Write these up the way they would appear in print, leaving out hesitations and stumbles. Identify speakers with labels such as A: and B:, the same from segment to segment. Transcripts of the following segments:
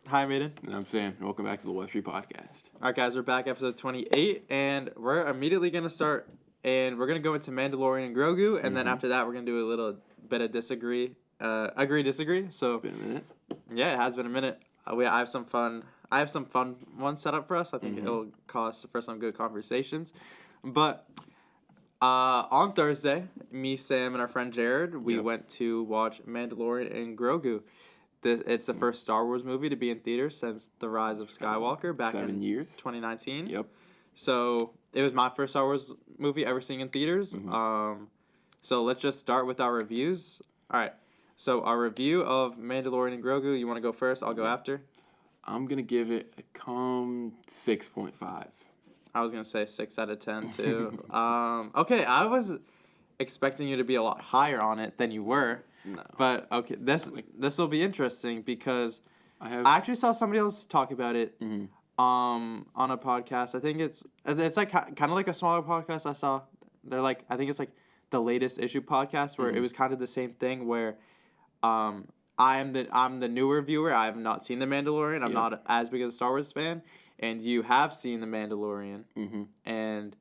A: Hi, Maiden.
B: And I'm Sam. Welcome back to the TheWebStreetPodcast.
A: All right, guys, we're back, episode 28, and we're immediately going to start, and we're going to go into Mandalorian and Grogu, and then after that, we're going to do a little bit of agree-disagree. So,
B: It's been a minute.
A: Yeah, it has been a minute. I have some fun ones set up for us. I think it'll cause for some good conversations. But on Thursday, me, Sam, and our friend Jared, we went to watch Mandalorian and Grogu. It's the first Star Wars movie to be in theaters since The Rise of Skywalker back in 2019.
B: Yep.
A: So it was my first Star Wars movie ever seen in theaters. So let's just start with our reviews. All right. So our review of Mandalorian and Grogu. You want to go first? I'll go after.
B: I'm gonna give it a calm 6.5.
A: I was gonna say 6 out of 10 too. Okay, I was expecting you to be a lot higher on it than you were.
B: No.
A: But okay, this will be interesting because
B: I
A: actually saw somebody else talk about it on a podcast. I think it's like kind of like a smaller podcast I saw. I think it's like the Latest Issue podcast where it was kind of the same thing where I'm the newer viewer. I have not seen The Mandalorian. I'm not as big of a Star Wars fan, and you have seen The Mandalorian, and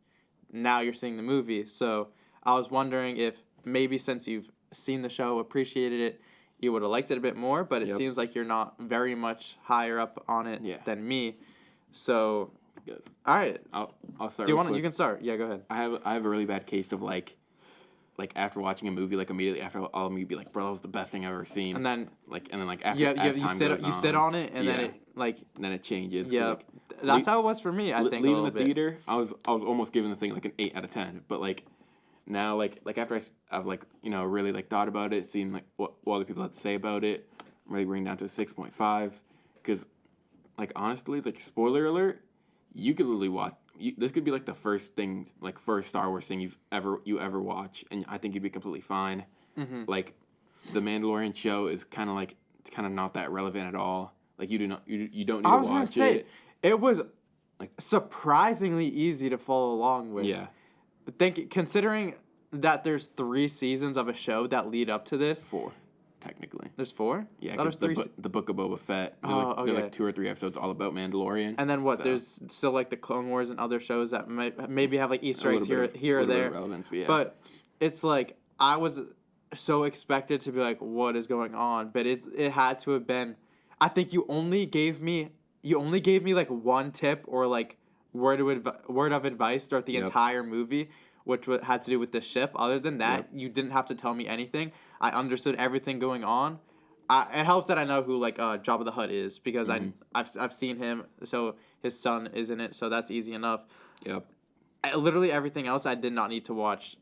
A: now you're seeing the movie. So I was wondering if maybe since you've seen the show, appreciated it, you would have liked it a bit more, but it seems like you're not very much higher up on it than me. So,
B: Good.
A: All right.
B: I'll start.
A: Do you want to? You can start. Yeah, go ahead.
B: I have a really bad case of like after watching a movie, like immediately after I'll be like, bro, that was the best thing I've ever seen.
A: And then
B: after
A: you sit on it, and then
B: it changes.
A: Yeah, that's how it was for me. I think
B: leaving
A: a
B: the theater, I was almost giving the thing like an 8 out of 10, but like. Now, like after I've really like thought about it, seen like what other people have to say about it, I'm really bringing it down to a 6.5, because like honestly, like spoiler alert, you could literally watch. This could be like the first Star Wars thing you ever watch, and I think you'd be completely fine. Like, the Mandalorian show is kind of not that relevant at all. Like you don't need to watch it.
A: I was gonna say it was like surprisingly easy to follow along with.
B: Yeah.
A: Considering that there's 3 seasons of a show that lead up to this.
B: 4, technically.
A: There's 4?
B: Yeah, because the Book of Boba Fett. There's like 2 or 3 episodes all about Mandalorian.
A: And then what? So. There's still like the Clone Wars and other shows that maybe have like Easter eggs here or there.
B: Relevance,
A: but it's like I was so expected to be like, what is going on? But it had to have been. I think you only gave me like one tip or like word of advice throughout the entire movie, which had to do with the ship. Other than that, you didn't have to tell me anything. I understood everything going on. It helps that I know who like Jabba the Hutt is because I've seen him. So his son is in it. So that's easy enough.
B: Yep.
A: Literally everything else I did not need to watch.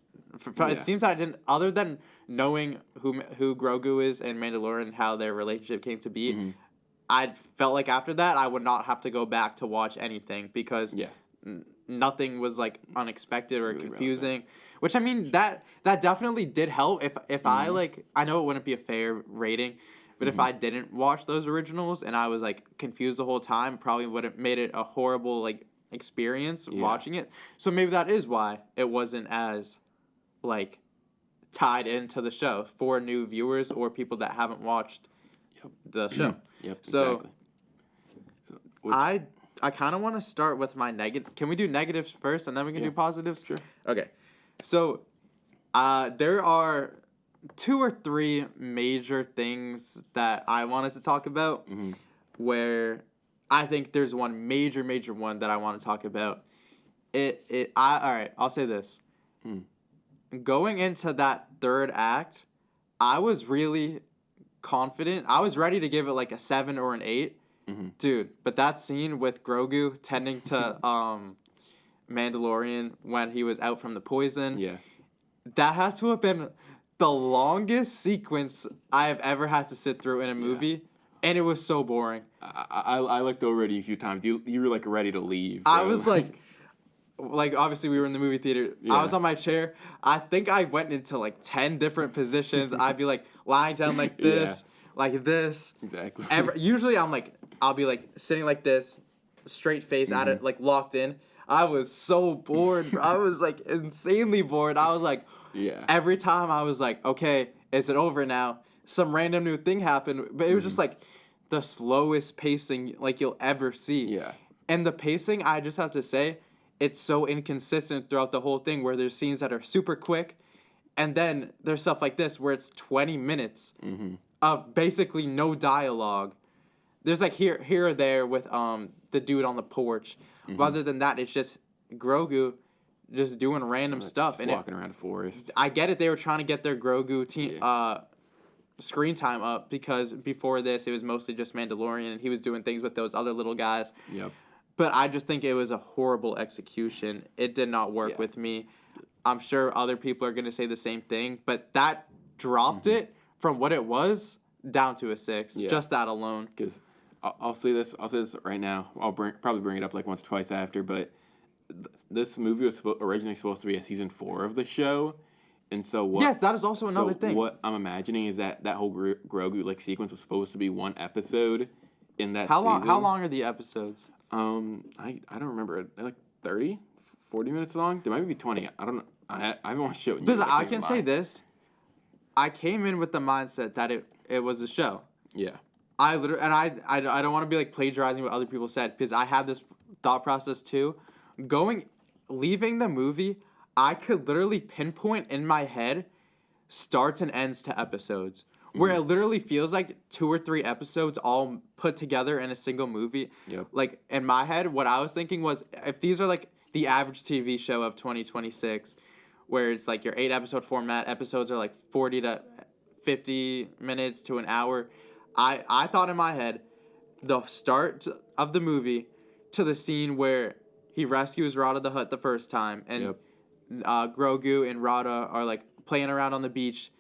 A: It seems that I didn't. Other than knowing who Grogu is and Mandalorian, how their relationship came to be. I felt like after that, I would not have to go back to watch anything because nothing was like unexpected or really confusing. Relevant. Which I mean, that definitely did help. If I like, I know it wouldn't be a fair rating, but if I didn't watch those originals and I was like confused the whole time, probably would have made it a horrible like experience watching it. So maybe that is why it wasn't as like tied into the show for new viewers or people that haven't watched the show.
B: Yep.
A: So,
B: exactly.
A: I kind of want to start with my negative. Can we do negatives first and then we can do positives?
B: Sure.
A: Okay. So, there are 2 or 3 major things that I wanted to talk about where I think there's one major one that I want to talk about. All right, I'll say this. Going into that 3rd act, I was really confident. I was ready to give it like a 7 or an 8. Dude, but that scene with Grogu tending to Mandalorian when he was out from the poison, that had to have been the longest sequence I have ever had to sit through in a movie, and it was so boring.
B: I looked over at you a few times. You were like ready to leave.
A: Bro. I was like obviously we were in the movie theater. I was on my chair. I think I went into like 10 different positions. I'd be like lying down like this, like this.
B: Exactly.
A: Usually I'll be like sitting like this, straight face at it, like locked in. I was so bored. I was like insanely bored. I was like, every time I was like, okay, is it over now? Some random new thing happened, but it was just like the slowest pacing like you'll ever see.
B: Yeah.
A: And the pacing, I just have to say, it's so inconsistent throughout the whole thing, where there's scenes that are super quick, and then there's stuff like this where it's 20 minutes of basically no dialogue. There's like here or there with the dude on the porch. Other than that, it's just Grogu just doing random stuff and
B: walking around the forest.
A: I get it. They were trying to get their Grogu team screen time up, because before this it was mostly just Mandalorian, and he was doing things with those other little guys.
B: Yep.
A: But I just think it was a horrible execution. It did not work with me. I'm sure other people are going to say the same thing, but that dropped it from what it was down to a 6. Yeah. Just that alone.
B: Because I'll say this right now. I'll probably bring it up like once or twice after, but this movie was originally supposed to be a season 4 of the show. And so what?
A: Yes, that is also another thing.
B: What I'm imagining is that whole Grogu like sequence was supposed to be one episode in that
A: season.
B: How
A: long are the episodes?
B: I don't remember. They're like 30, 40 minutes long. They might be 20. I don't know. I haven't watched the show.
A: Because I can say this. I came in with the mindset that it was a show.
B: Yeah.
A: I literally, and I don't want to be like plagiarizing what other people said, because I had this thought process too. Leaving the movie, I could literally pinpoint in my head starts and ends to episodes, where it literally feels like 2 or 3 episodes all put together in a single movie.
B: Yep.
A: Like in my head, what I was thinking was, if these are like the average TV show of 2026, where it's like your 8-episode format, episodes are like 40 to 50 minutes to an hour. I thought in my head, the start of the movie to the scene where he rescues Rada the Hutt the first time, and Grogu and Rada are like playing around on the beach.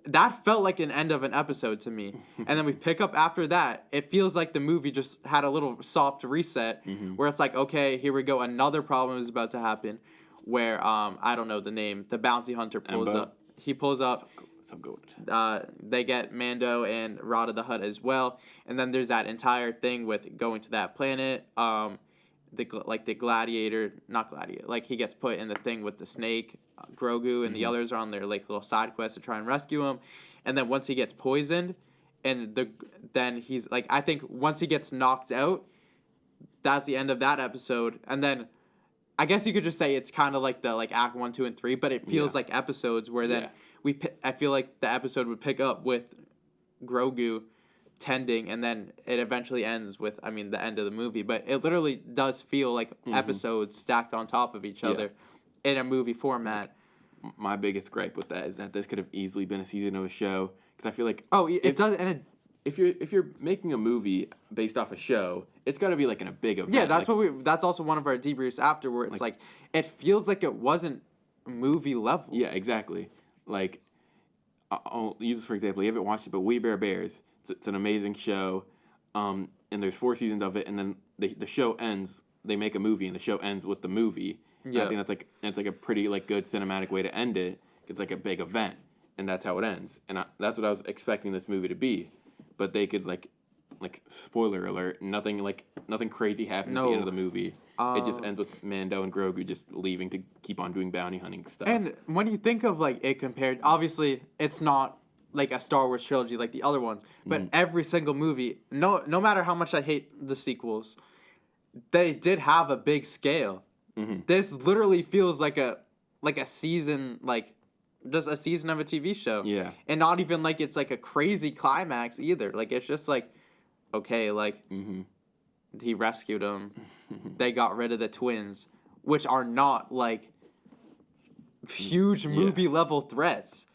A: That felt like an end of an episode to me. And then we pick up after that. It feels like the movie just had a little soft reset, where it's like, okay, here we go. Another problem is about to happen, where I don't know the name. The bounty hunter pulls up. He pulls up.
B: So good.
A: They get Mando and Rada the Hutt as well, and then there's that entire thing with going to that planet. The gladiator, not gladiator, like he gets put in the thing with the snake. Grogu and the others are on their like little side quest to try and rescue him, and then once he gets poisoned, then he's like, I think once he gets knocked out, that's the end of that episode, and then I guess you could just say it's kind of like the like Act 1, 2, and 3, but it feels like episodes where then I feel like the episode would pick up with Grogu tending, and then it eventually ends with, the end of the movie. But it literally does feel like episodes stacked on top of each other in a movie format.
B: My biggest gripe with that is that this could have easily been a season of a show, because I feel like
A: it does, and
B: if you're making a movie based off a show, it's got to be like in a big event.
A: Yeah, that's also one of our debriefs after, where it's like it feels like it wasn't movie level.
B: Yeah, exactly. Like, I'll use for example. You haven't watched it, but We Bare Bears. It's an amazing show, and there's 4 seasons of it, and then the show ends. They make a movie, and the show ends with the movie. Yeah. I think that's like a pretty like good cinematic way to end it. It's like a big event, and that's how it ends. And that's what I was expecting this movie to be, but they could like spoiler alert, nothing crazy happens at the end of the movie. It just ends with Mando and Grogu just leaving to keep on doing bounty hunting stuff.
A: And when you think of like it compared, obviously it's not like a Star Wars trilogy like the other ones, but every single movie, no matter how much I hate the sequels, they did have a big scale. This literally feels like a season, like just a season of a TV show.
B: Yeah.
A: And not even like it's like a crazy climax either. Like it's just like, okay, like he rescued them. They got rid of the twins, which are not like huge movie level threats.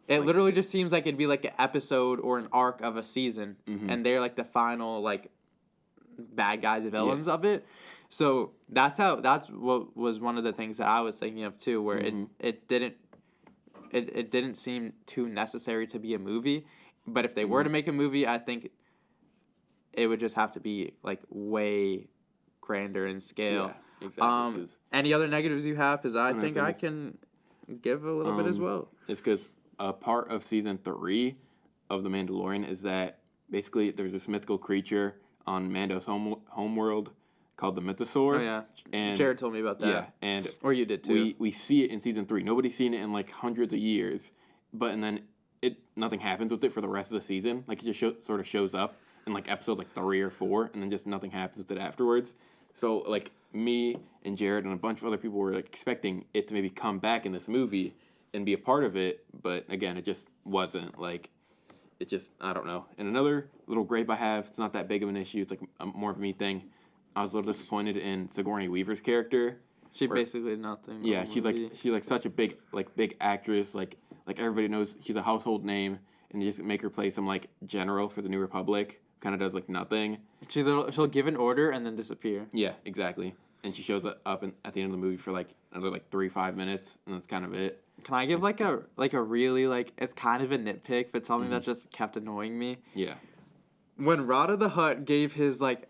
A: It literally just seems like it'd be like an episode or an arc of a season, and they're like the final like bad guys and villains of it. So that's what was one of the things that I was thinking of too, where it didn't seem too necessary to be a movie, but if they were to make a movie, I think it would just have to be like way grander in scale.
B: Yeah, exactly.
A: Any other negatives you have? Because I think I can give a little bit as well.
B: It's because a part of season 3 of The Mandalorian is that basically there's this mythical creature on Mando's homeworld called the Mythosaur.
A: Oh yeah,
B: and
A: Jared told me about that.
B: Yeah,
A: or you did too.
B: We see it in season 3. Nobody's seen it in like hundreds of years, and then nothing happens with it for the rest of the season. Like it just sort of shows up, in like episode like 3 or 4, and then just nothing happens with it afterwards. So like me and Jared and a bunch of other people were like expecting it to maybe come back in this movie and be a part of it, but again, it just wasn't. Like, it just, I don't know. And another little gripe I have, it's not that big of an issue, it's like more of a me thing. I was a little disappointed in Sigourney Weaver's character.
A: She basically nothing.
B: Yeah, she's like such a big actress. Like everybody knows she's a household name, and you just make her play some like general for the New Republic. Kind of does like nothing.
A: She'll give an order and then disappear.
B: Yeah, exactly. And she shows up at the end of the movie for like another like 3-5 minutes, and that's kind of it.
A: Can I give like a really like, it's kind of a nitpick, but something that just kept annoying me?
B: Yeah.
A: When Rada the Hutt gave his like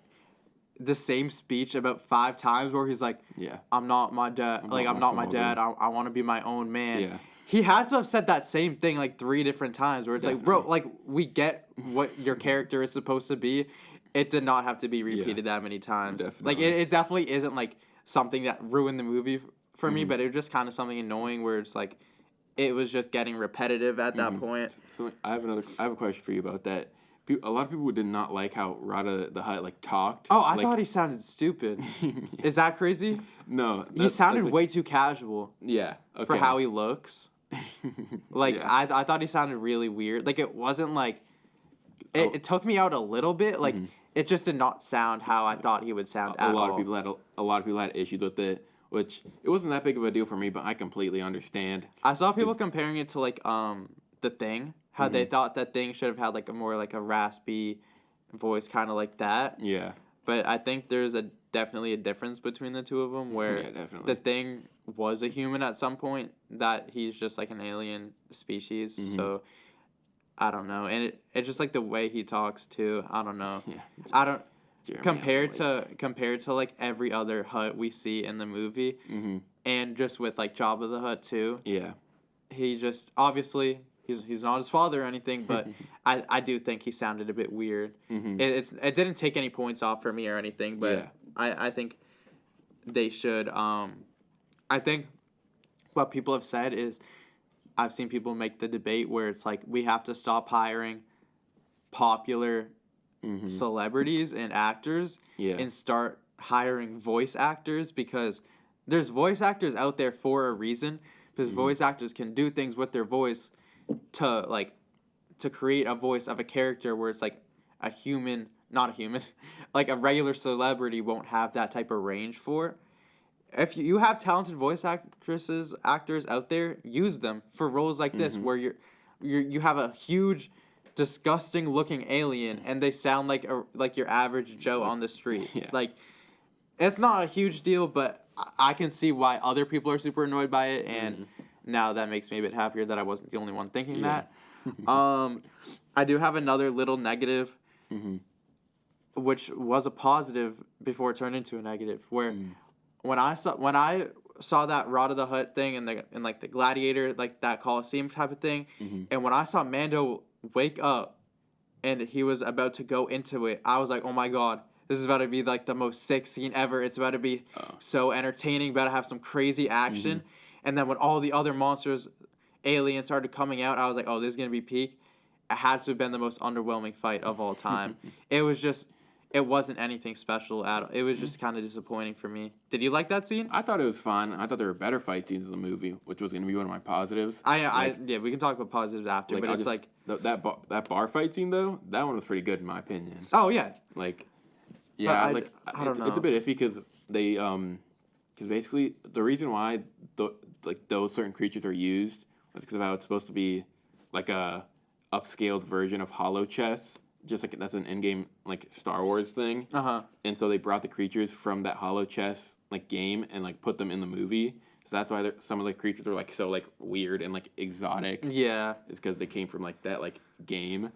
A: the same speech about 5 times where he's like,
B: yeah,
A: I'm not my dad, I'm not my dad, I want to be my own man.
B: Yeah.
A: He had to have said that same thing like 3 different times where it's like, bro, like, we get what your character is supposed to be. It did not have to be repeated that many times.
B: Definitely.
A: Like, it definitely isn't like something that ruined the movie for me, but it was just kind of something annoying where it's like, it was just getting repetitive at that point.
B: So I have a question for you about that. A lot of people did not like how Rada the Hutt like talked.
A: Oh, I thought he sounded stupid. Is that crazy?
B: No.
A: He sounded way too casual.
B: Yeah. Okay.
A: For how he looks. Like,
B: yeah.
A: I thought he sounded really weird. Like, it wasn't like... It took me out a little bit. Like, it just did not sound how I thought he would sound at all.
B: A lot of people had issues with it, which it wasn't that big of a deal for me, but I completely understand.
A: I saw people comparing it to, like, The Thing. How they thought that Thing should have had, like, a more, like, a raspy voice, kind of like that.
B: Yeah.
A: But I think there's definitely a difference between the two of them, where The Thing was a human at some point, that he's just like an alien species. So I don't know, and it's just like the way he talks too. I don't know. Yeah. I don't compared to like every other Hutt we see in the movie, and just with like Jabba the Hutt too.
B: Yeah.
A: He just obviously. He's not his father or anything, but I do think he sounded a bit weird. It didn't take any points off for me or anything, but I think they should. I think what people have said is, I've seen people make the debate where it's like, we have to stop hiring popular celebrities and actors and start hiring voice actors, because there's voice actors out there for a reason, because voice actors can do things with their voice to create a voice of a character where it's like a human, not a human, like a regular celebrity won't have that type of range for. If you have talented voice actors out there, use them for roles like this, where you have a huge, disgusting looking alien and they sound like your average Joe on the street. Yeah. Like, it's not a huge deal, but I can see why other people are super annoyed by it, and now that makes me a bit happier that I wasn't the only one thinking that. I do have another little negative, which was a positive before it turned into a negative, where when I saw that Rada the Hutt thing and like the gladiator, like that Coliseum type of thing, and when I saw Mando wake up and he was about to go into it, I was like, oh my god, this is about to be like the most sick scene ever. It's about to be so entertaining, about to have some crazy action. And then when all the other monsters, aliens started coming out, I was like, oh, this is going to be peak. It had to have been the most underwhelming fight of all time. It wasn't anything special at all. It was just kind of disappointing for me. Did you like that scene?
B: I thought it was fun. I thought there were better fight scenes in the movie, which was going to be one of my positives.
A: Yeah, we can talk about positives after, but it's like...
B: That bar fight scene, though, that one was pretty good in my opinion.
A: Oh, yeah.
B: Like, yeah,
A: I don't know.
B: It's a bit iffy because they, because basically the reason why those certain creatures are used was because of how it's supposed to be like a upscaled version of Hollow Chess, just like that's an in-game like Star Wars thing. And so they brought the creatures from that Hollow Chess like game and like put them in the movie. So that's why some of the creatures are like so like weird and like exotic. Yeah, it's because they came from like that like game.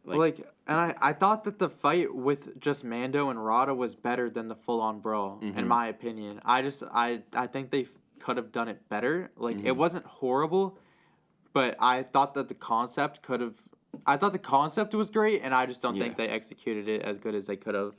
A: And I thought that the fight with just Mando and Rada was better than the full-on brawl, in my opinion. I think they could have done it better. Like, it wasn't horrible, but I thought that the concept was great, and I just don't think they executed it as good as they could have.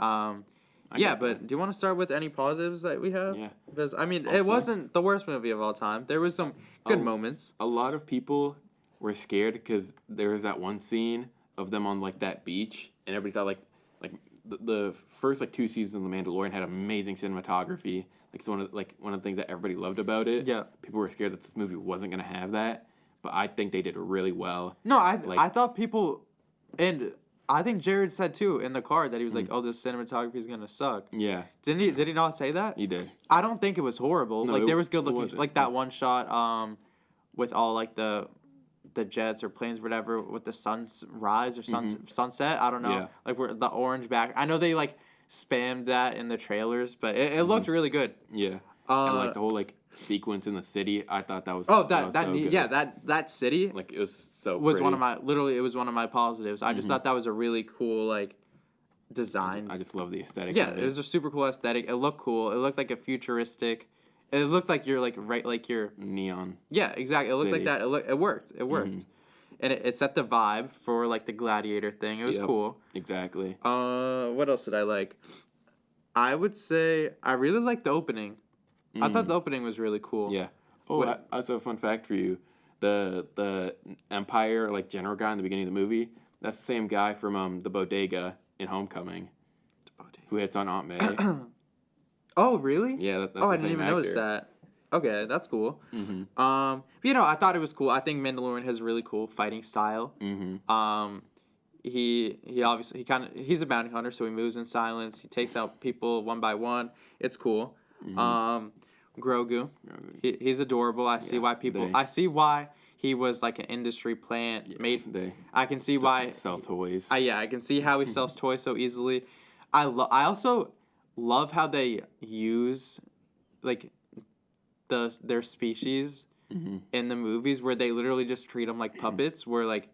A: But do you want to start with any positives that we have? Yeah. Because, I mean, it wasn't the worst movie of all time. There was some good moments.
B: A lot of people were scared because there was that one scene of them on like that beach, and everybody thought like the first like 2 seasons of The Mandalorian had amazing cinematography. Like it's one of the things that everybody loved about it.
A: Yeah.
B: People were scared that this movie wasn't gonna have that, but I think they did really well.
A: No, I thought people, and I think Jared said too in the car that he was like, "Oh, this cinematography is gonna suck."
B: Yeah.
A: Did he not say that?
B: He did.
A: I don't think it was horrible.
B: No,
A: like there was good looking,
B: wasn't.
A: like that one shot with all like the jets or planes, whatever, with the sunrise or sunset. I don't know.
B: Yeah.
A: Like where the orange back. I know they like spammed that in the trailers, but it looked really good.
B: Yeah. And like the whole like sequence in the city, I thought that was
A: that city
B: like it was so
A: was
B: pretty.
A: it was one of my positives. I just thought that was a really cool like design.
B: I just love the aesthetic.
A: Yeah,
B: of
A: it was a super cool aesthetic. It looked cool. It looked like a futuristic. It looked like you're like you're
B: neon.
A: Yeah, exactly. It looked
B: city.
A: like that. It worked. It worked. And it set the vibe for like the gladiator thing. It was cool.
B: Exactly.
A: What else did I like? I would say I really liked the opening. I thought the opening was really cool.
B: Yeah. Oh, I also have a fun fact for you. The Empire like general guy in the beginning of the movie. That's the same guy from the bodega in Homecoming. Who hits on Aunt May.
A: Oh, really?
B: Yeah, that's
A: I
B: the
A: didn't
B: same
A: even
B: actor.
A: notice that. Okay, that's cool. I thought it was cool. I think Mandalorian has a really cool fighting style. He obviously he's a bounty hunter, so he moves in silence. He takes out people one by one. It's cool. Grogu, he's adorable. I see why he was like an industry plant I can see why
B: sell toys.
A: I can see how he sells toys so easily. I also love how they use like their species in the movies where they literally just treat them like puppets. Where like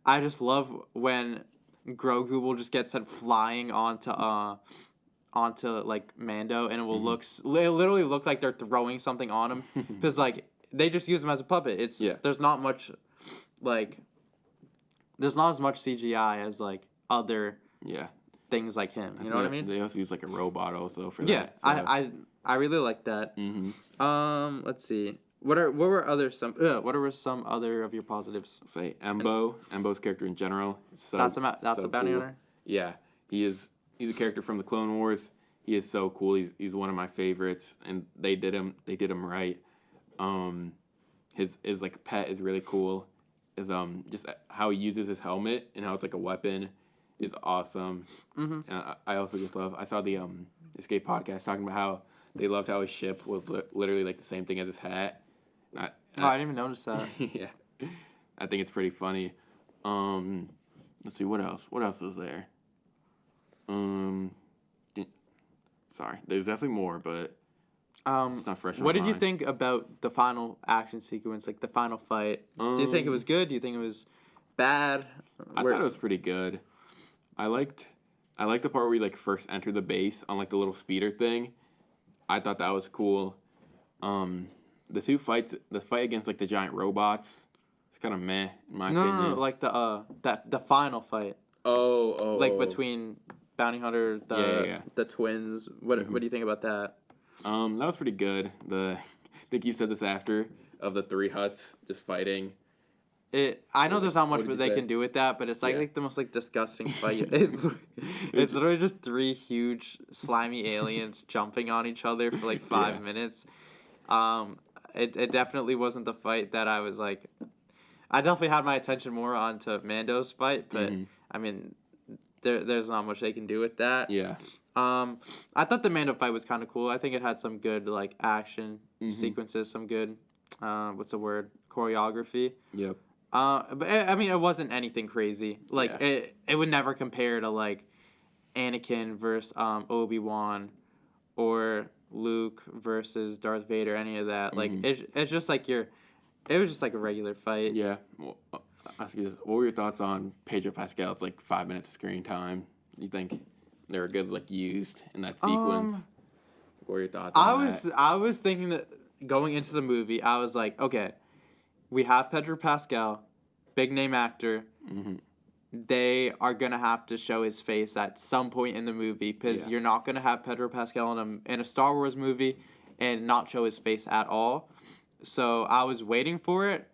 A: I just love when Grogu will just get sent flying onto like Mando, and it will literally look like they're throwing something on him because like they just use him as a puppet. There's not much like there's not as much CGI as like other things like him. You know what I mean?
B: They also use like a robot also for
A: that.
B: So.
A: I really like that. Let's see. What were some other of your positives?
B: Say Embo's character in general.
A: That's a bounty hunter.
B: Yeah, he's a character from the Clone Wars. He is so cool. He's one of my favorites, and they did him right. His like pet is really cool. Is just how he uses his helmet and how it's like a weapon is awesome. And I also just love. I saw the Escape podcast talking about how they loved how his ship was literally like the same thing as his hat. I
A: didn't even notice that.
B: Yeah, I think it's pretty funny. Let's see what else. What else was there? Sorry, there's definitely more, but it's not fresh.
A: What did you think about the final action sequence, like the final fight? Do you think it was good? Do you think it was bad?
B: I thought it was pretty good. I liked the part where we like first enter the base on like the little speeder thing. I thought that was cool. The fight against like the giant robots, it's kind of meh in my opinion.
A: No, like the final fight. Like between Bounty Hunter, the twins. What do you think about that?
B: That was pretty good. I think you said this after of the 3 Hutts just fighting.
A: I know there's not much they can do with that, but it's like the most like disgusting fight. It's literally just 3 huge slimy aliens jumping on each other for like 5 minutes. It definitely wasn't the fight that I was like. I definitely had my attention more onto Mando's fight, but I mean, there's not much they can do with that.
B: Yeah.
A: I thought the Mando fight was kind of cool. I think it had some good like action sequences, some good choreography.
B: Yep.
A: But I mean, it wasn't anything crazy. Like it would never compare to like Anakin versus Obi-Wan or Luke versus Darth Vader, any of that. Like it's just like it was just like a regular fight.
B: Yeah. Well, ask you this. What were your thoughts on Pedro Pascal's like 5 minutes of screen time? You think they were good like used in that sequence? What were your thoughts on that?
A: I was thinking that going into the movie, I was like, okay, we have Pedro Pascal, big name actor. They are gonna have to show his face at some point in the movie because you're not gonna have Pedro Pascal in a Star Wars movie and not show his face at all. So I was waiting for it.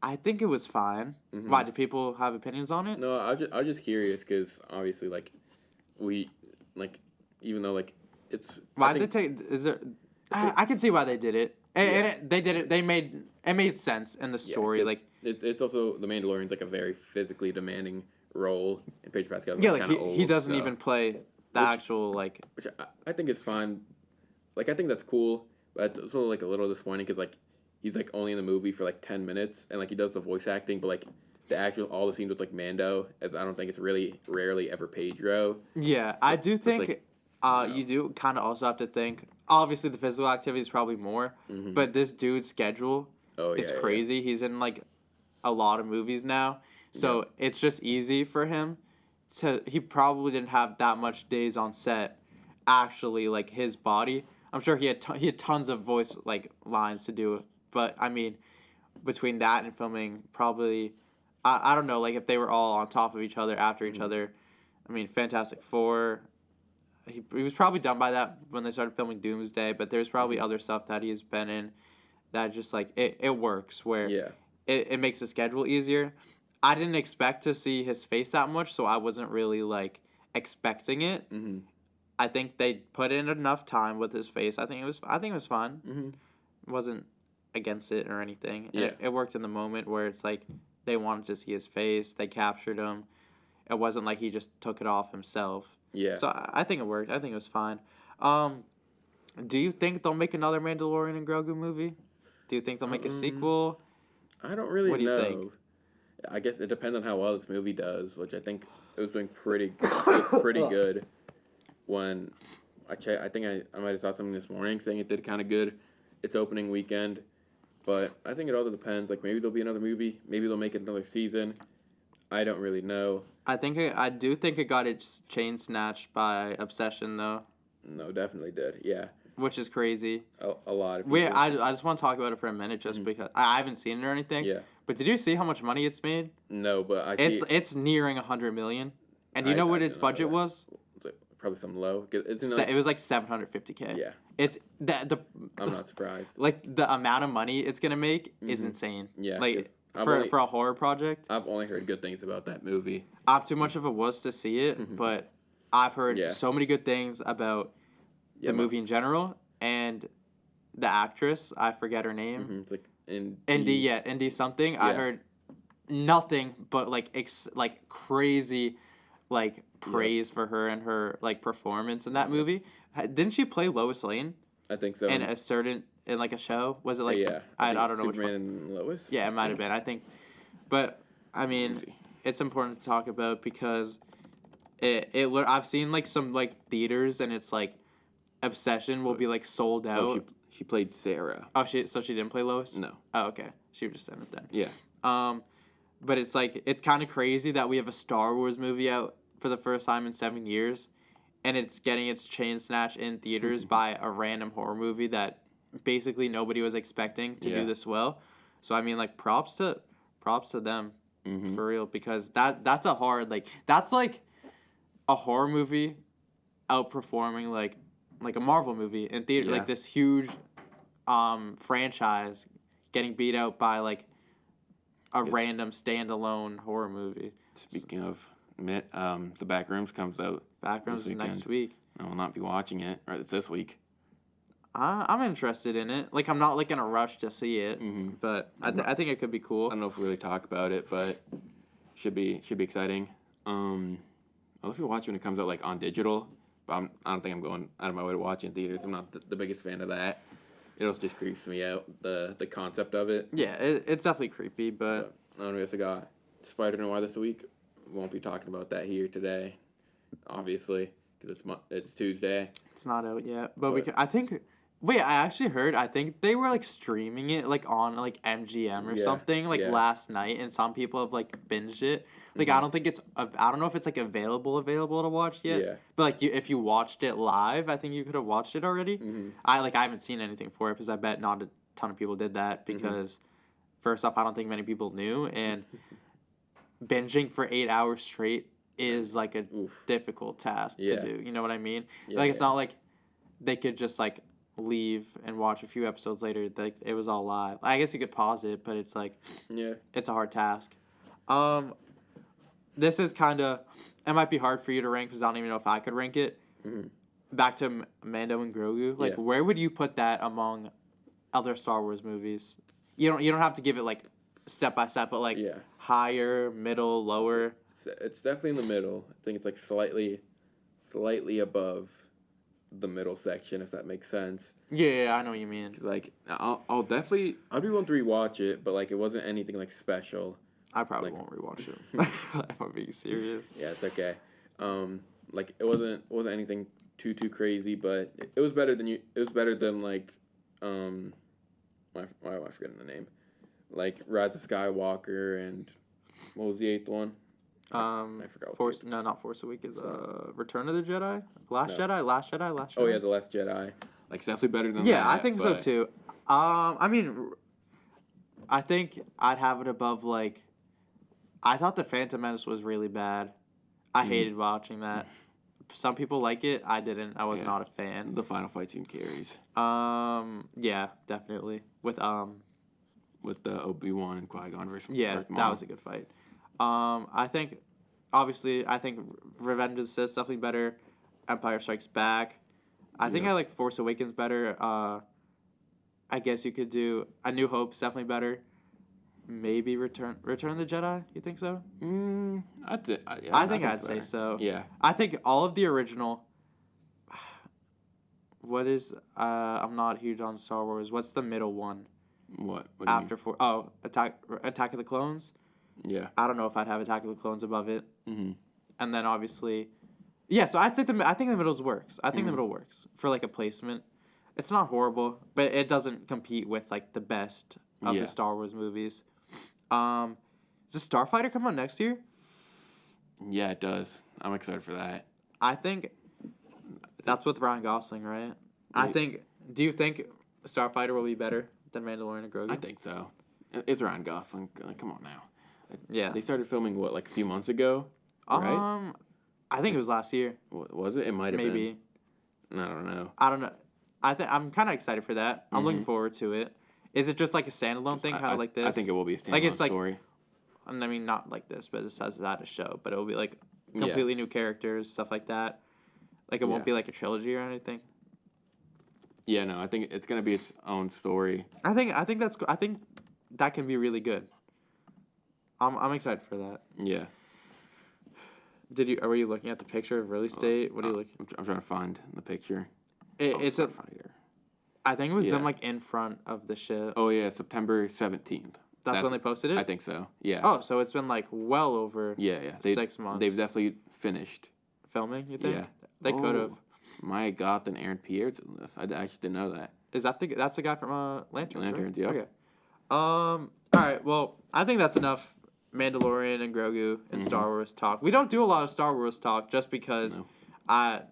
A: I think it was fine. Why, do people have opinions on it?
B: No, I was just curious because obviously, like, we, like, even though, like, it's...
A: Why did they take... Is there... I can see why they did it. They did it. It made sense in the story.
B: Yeah,
A: like
B: it's also the Mandalorian's like a very physically demanding role, and Pedro Pascal's
A: yeah,
B: like,
A: like
B: kind of old.
A: he doesn't even play the actual like.
B: Which I think is fine. Like I think that's cool, but it's also like a little disappointing because like he's like only in the movie for like 10 minutes, and like he does the voice acting, but like all the scenes with like Mando, as I don't think it's really rarely ever Pedro.
A: Yeah, I do think.
B: Like,
A: you do kind of also have to think. Obviously, the physical activity is probably more, but this dude's schedule is crazy. Yeah. He's in like a lot of movies now, so it's just easy for him. He probably didn't have that much days on set. Actually, like his body, I'm sure he had tons of voice like lines to do. But I mean, between that and filming, probably, I don't know, like if they were all on top of each other after each other. I mean, Fantastic Four. He was probably done by that when they started filming Doomsday, but there's probably other stuff that he's been in that just like it works where it makes the schedule easier. I didn't expect to see his face that much, so I wasn't really like expecting it. I think they put in enough time with his face. I think it was fine. Wasn't against it or anything. Yeah. It worked in the moment where it's like they wanted to see his face. They captured him. It wasn't like he just took it off himself. Yeah. So I think it worked. I think it was fine. Do you think they'll make another Mandalorian and Grogu movie? Do you think they'll make a sequel?
B: I don't really know.
A: What do you think?
B: I guess it depends on how well this movie does, which I think it was doing pretty good. When I think I might have saw something this morning saying it did kind of good its opening weekend. But I think it all depends. Like maybe there'll be another movie. Maybe they'll make it another season. I don't really know. I
A: do think it got its chain snatched by Obsession though.
B: No, definitely did. Yeah.
A: Which is crazy.
B: A lot of people.
A: I just want to talk about it for a minute just because I haven't seen it or anything. Yeah. But did you see how much money it's made?
B: No, but
A: it's nearing $100 million. And do you know what its budget was?
B: Probably some low.
A: It was like $750K. Yeah. It's
B: I'm not surprised.
A: Like the amount of money it's gonna make is insane. Yeah. Like for a horror project.
B: I've only heard good things about that movie.
A: I'm too much of a wuss to see it, but I've heard so many good things about the movie in general and the actress. I forget her name.
B: It's like
A: Indy something. Yeah. I heard nothing but like crazy like praise for her and her like performance in that movie. Didn't she play Lois Lane?
B: I think so.
A: In like a show? Was it like I don't know
B: which one. And Lois?
A: Yeah, it might have been. I think, but I mean, it's important to talk about because I've seen like some like theaters and it's like Obsession will be like sold out.
B: Oh, she played Sarah.
A: Oh, she didn't play Lois?
B: No.
A: Oh, okay. She was just in it then.
B: Yeah.
A: But it's like it's kind of crazy that we have a Star Wars movie out for the first time in 7 years, and it's getting its chain snatched in theaters by a random horror movie that basically nobody was expecting to do this well. So I mean, like props to them for real because that's a hard that's like a horror movie outperforming like a Marvel movie in theater, like this huge franchise getting beat out by like a random standalone horror movie.
B: Speaking of the Backrooms comes out.
A: Backrooms is next week.
B: I will not be watching it. Or it's this week.
A: I'm interested in it. Like I'm not like in a rush to see it, but I think it could be cool.
B: I don't know if we really talk about it, but should be exciting. I'll if you watch when it comes out like on digital, but I don't think I'm going out of my way to watch it in theaters. I'm not the biggest fan of that. It also just creeps me out the concept of it.
A: Yeah, it's definitely creepy, but
B: I don't know if I got Spider-Noir this week. Won't be talking about that here today, obviously, because it's Tuesday.
A: It's not out yet, but we can. I think. Wait, I actually heard. I think they were like streaming it like on like MGM or something like last night, and some people have like binged it. Like I don't think it's. I don't know if it's like available to watch yet. Yeah. But like if you watched it live, I think you could have watched it already. I haven't seen anything for it because I bet not a ton of people did that because first off, I don't think many people knew, and binging for 8 hours straight is like a difficult task to do. You know what I mean? It's not like they could just like leave and watch a few episodes later, like it was all live. I guess you could pause it, but it's like it's a hard task. This is kind of it might be hard for you to rank because I don't even know if I could rank it.
B: Mm-hmm.
A: Back to Mando and Grogu, like where would you put that among other Star Wars movies? You don't have to give it like step by step, but like higher, middle, lower.
B: It's definitely in the middle. I think it's like slightly above the middle section, if that makes sense.
A: Yeah, I know what you mean.
B: Like I'd be willing to rewatch it, but like it wasn't anything like special.
A: I probably won't rewatch it. If I'm being serious.
B: Yeah, it's okay. Like it wasn't anything too crazy, but it was better than like why am I forgetting the name? Like Rise of Skywalker and what was the 8th one? I forgot.
A: Not Force Awakens. Return of the Jedi. Last Jedi.
B: Oh yeah, The Last Jedi. Like it's definitely better than that.
A: Yeah, I think so too. I mean, I think I'd have it above like. I thought The Phantom Menace was really bad. I hated watching that. Some people like it. I didn't. I was not a fan.
B: The final fight scene carries.
A: Yeah, definitely with
B: the Obi-Wan and Qui-Gon versus
A: that was a good fight. I think Revenge of the Sith is definitely better. Empire Strikes Back. I think I like Force Awakens better. I guess you could do A New Hope's definitely better. Maybe Return of the Jedi. You think so?
B: I think
A: I'd say so.
B: Yeah.
A: I think all of the original. What is? I'm not huge on Star Wars. What's the middle one?
B: What
A: after Attack of the Clones?
B: Yeah.
A: I don't know if I'd have Attack of the Clones above it.
B: Mm-hmm.
A: And then obviously, so I'd say I think the middle works. I think the middle works for like a placement. It's not horrible, but it doesn't compete with like the best of the Star Wars movies. Does Starfighter come out next year?
B: Yeah, it does. I'm excited for that.
A: I think that's with Ryan Gosling, right? Do you think Starfighter will be better than Mandalorian and Grogu?
B: I think so. It's Ryan Gosling. Like, come on now.
A: Yeah.
B: They started filming, like a few months ago? Right?
A: I think it was last year.
B: Was it? It might have been.
A: Maybe.
B: I don't know.
A: I'm kind of excited for that. I'm looking forward to it. Is it just like a standalone thing, kind of like this?
B: I think it will be a standalone story.
A: I mean, not like this, but it says that a show. But it will be like completely new characters, stuff like that. Like it won't be like a trilogy or anything.
B: Yeah, no, I think it's gonna be its own story.
A: I think that can be really good. I'm excited for that.
B: Yeah.
A: Were you looking at the picture of release date? What are you looking?
B: I'm trying to find the picture.
A: It's a
B: fighter.
A: I think it was them like in front of the ship.
B: Oh yeah, September 17th.
A: That's when they posted it?
B: I think so. Yeah.
A: Oh, so it's been like well over 6 months.
B: They've definitely finished
A: filming, you think?
B: Yeah.
A: They could have.
B: My God, then Aaron Pierre's in this. I actually didn't know that.
A: Is that's the guy from Lanterns?
B: Lanterns,
A: right?
B: yeah.
A: Okay. All right. Well, I think that's enough Mandalorian and Grogu and Star Wars talk. We don't do a lot of Star Wars talk just because I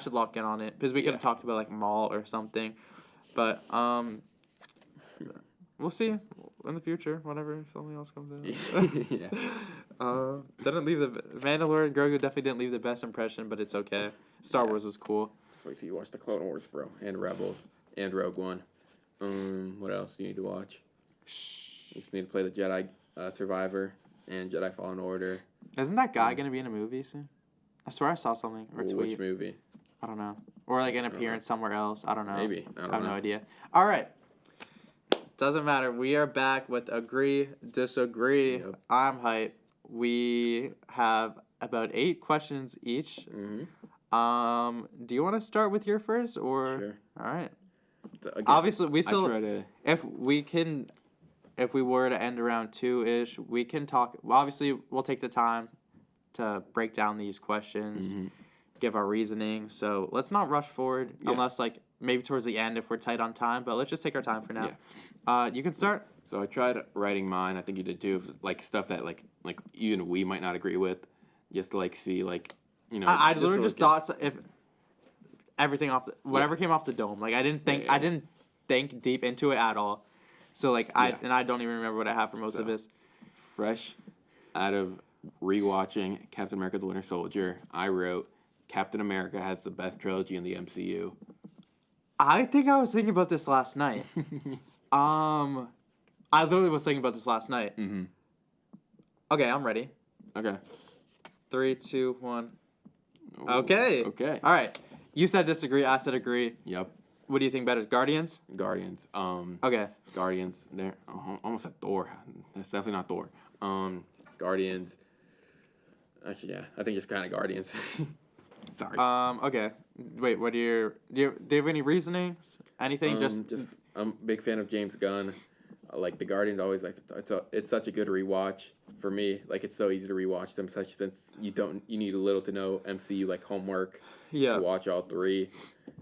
A: should lock in on it because we could have talked about like Maul or something, but we'll see in the future whenever something else comes out. Didn't leave the Mandalorian and Grogu definitely didn't leave the best impression, but it's okay. Star Wars is cool.
B: Just wait till you watch the Clone Wars, bro, and Rebels and Rogue One. What else do you need to watch? You just need to play the Jedi Survivor and Jedi Fallen Order.
A: Isn't that guy gonna be in a movie soon? I swear I saw something or tweet.
B: Which movie?
A: I don't know. Or like an appearance somewhere else. I don't know.
B: Maybe. I have
A: no idea. All right. Doesn't matter. We are back with Agree, Disagree.
B: Yep.
A: I'm hype. We have about 8 questions each.
B: Mm-hmm.
A: Do you want to start with your first or?
B: Sure.
A: All right.
B: Again,
A: obviously, we still. If we were to end around 2-ish, we can talk. Obviously, we'll take the time to break down these questions, give our reasoning. So let's not rush forward unless like maybe towards the end if we're tight on time. But let's just take our time for now. Yeah. You can start.
B: So I tried writing mine. I think you did too. Like stuff that like even we might not agree with, just to like see like you know.
A: I literally just thought if everything whatever came off the dome. Like I didn't think deep into it at all. So like I don't even remember what I have for most of this.
B: Fresh out of rewatching Captain America: The Winter Soldier, I wrote Captain America has the best trilogy in the MCU.
A: I think I was thinking about this last night. I literally was thinking about this last night.
B: Mm-hmm.
A: Okay, I'm ready.
B: Okay.
A: 3, 2, 1.
B: Ooh,
A: Okay.
B: Okay.
A: All right. You said disagree. I said agree.
B: Yep.
A: What do you think better? Guardians?
B: Guardians.
A: Okay.
B: Guardians. There. Almost said Thor. That's definitely not Thor. Guardians. Actually, yeah. I think it's kind of Guardians. Sorry.
A: Okay. Wait. What do you have any reasonings? Anything? Just.
B: I'm a big fan of James Gunn. Like the Guardians, always like it's such a good rewatch for me. Like it's so easy to rewatch them, since you need a little to no MCU like homework to watch all three.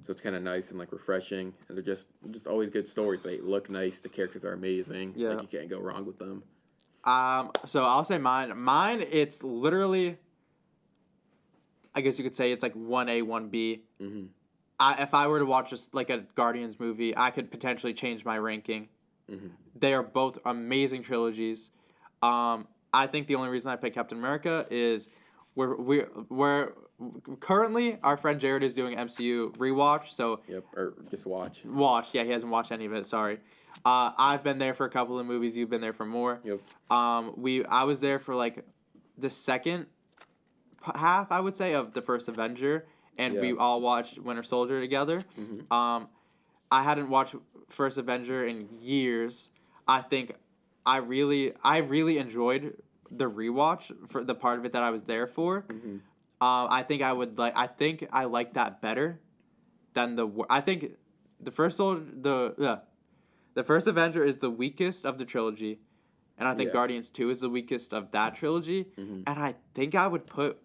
B: So it's kind of nice and like refreshing, and they're just always good stories. They look nice. The characters are amazing.
A: Yeah.
B: Like you can't go wrong with them.
A: So I'll say mine. Mine, it's literally, I guess you could say it's like 1A, 1B.
B: Mm-hmm.
A: If I were to watch just like a Guardians movie, I could potentially change my ranking.
B: Mm-hmm.
A: They are both amazing trilogies. I think the only reason I picked Captain America is we're currently our friend Jared is doing MCU rewatch. So
B: Yep, or just watch.
A: Watch, yeah, he hasn't watched any of it. Sorry. I've been there for a couple of movies. You've been there for more.
B: Yep.
A: I was there for like the second half, I would say, of the first Avenger, and we all watched Winter Soldier together.
B: Mm-hmm.
A: I hadn't watched First Avenger in years. I think I really enjoyed the rewatch for the part of it that I was there for.
B: Mm-hmm.
A: I think I like that better than I think the first Avenger is the weakest of the trilogy, and I think Guardians 2 is the weakest of that trilogy.
B: Mm-hmm.
A: And I think I would put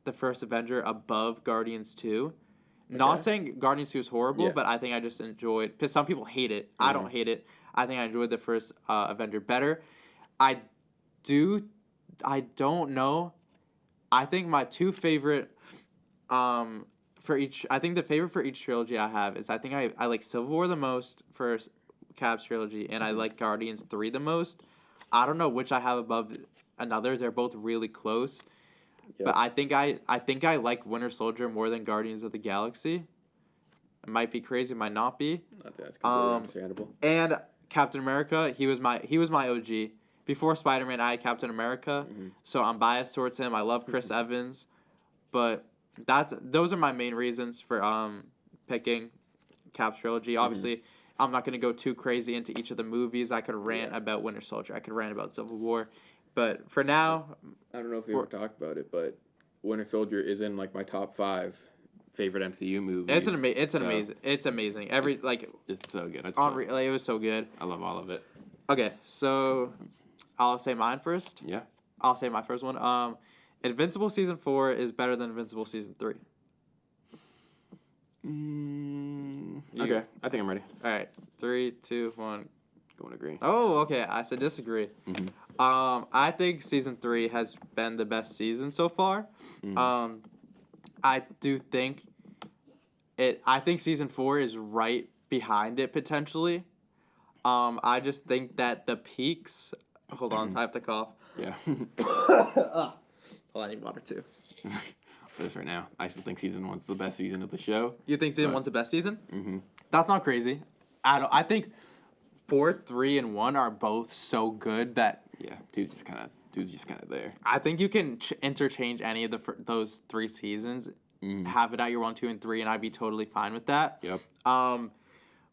A: the first Avenger above Guardians 2.
B: Okay.
A: Not saying Guardians 2 is horrible,
B: Yeah.
A: but I think I just enjoyed, because some people hate it. I don't hate it. I think I enjoyed the first Avenger better. I don't know. I think my two favorite for each, I think the favorite for each trilogy I have is I think I like Civil War the most for Cap's trilogy, and I like Guardians 3 the most. I don't know which I have above another. They're both really close. Yep. But I think I like Winter Soldier more than Guardians of the Galaxy. It might be crazy, it might not be.
B: That's completely understandable.
A: And Captain America, he was my OG. Before Spider-Man, I had Captain America, so I'm biased towards him. I love Chris Evans, but those are my main reasons for picking Cap's trilogy. Obviously, I'm not going to go too crazy into each of the movies. I could rant about Winter Soldier. I could rant about Civil War. But for now,
B: I don't know if we ever talked about it, but Winter Soldier is in like my top 5 favorite MCU movies.
A: It's amazing.
B: It's so good.
A: It was so good.
B: I love all of it.
A: Okay, so I'll say mine first.
B: Yeah.
A: I'll say my first one. Invincible Season 4 is better than Invincible Season 3.
B: Okay, I think I'm ready.
A: All right, 3, 2, 1.
B: Go and agree.
A: Oh, okay. I said disagree.
B: Mm-hmm.
A: I think Season 3 has been the best season so far.
B: Mm-hmm.
A: I do think I think Season 4 is right behind it potentially. I just think that the peaks. Hold on, I have to cough.
B: Yeah.
A: Hold on, I need water too.
B: For this right now, I still think Season 1's the best season of the show.
A: You think Season 1's the best season?
B: Mm-hmm.
A: That's not crazy. I think 4, 3, and 1 are both so good that.
B: Yeah, two's just kind of there. I
A: think you can interchange any of those 3 seasons, have it at your 1, 2, and 3, and I'd be totally fine with that.
B: Yep.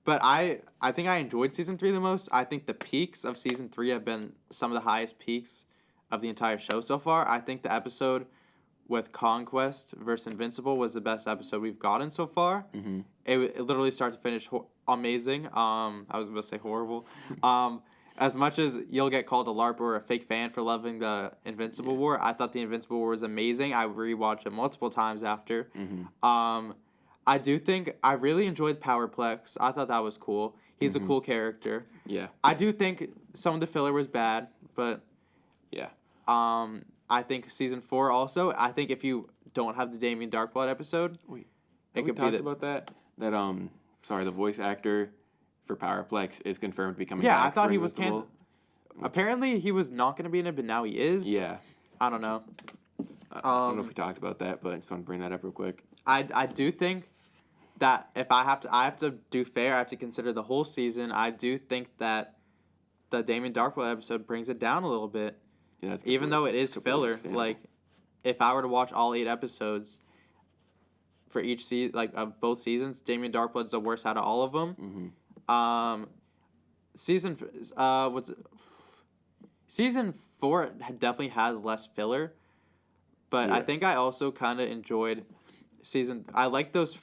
A: But I think I enjoyed Season 3 the most. I think the peaks of Season 3 have been some of the highest peaks of the entire show so far. I think the episode with Conquest versus Invincible was the best episode we've gotten so far.
B: Mm-hmm.
A: It literally start to finish amazing. I was going to say horrible. As much as you'll get called a LARP or a fake fan for loving the Invincible War, I thought the Invincible War was amazing. I rewatched it multiple times after.
B: Mm-hmm.
A: I do think I really enjoyed Powerplex. I thought that was cool. He's a cool character.
B: Yeah.
A: I do think some of the filler was bad, but
B: yeah.
A: I think Season 4 also. I think if you don't have the Damien Darkblood episode,
B: it could be about that. The voice actor for Powerplex is confirmed to be coming back.
A: Yeah, I thought he was canceled. Apparently, he was not going to be in it, but now he is.
B: Yeah.
A: I don't know.
B: I don't know if we talked about that, but I just want to bring that up real quick.
A: I do think that if I have to do fair. I have to consider the whole season. I do think that the Damien Darkblood episode brings it down a little bit.
B: Yeah,
A: even though it is filler. Like, if I were to watch all 8 episodes for each season, like of both seasons, Damien Darkblood's the worst out of all of them.
B: Mm-hmm.
A: Season 4 definitely has less filler, but I think I also kind of enjoyed I like those.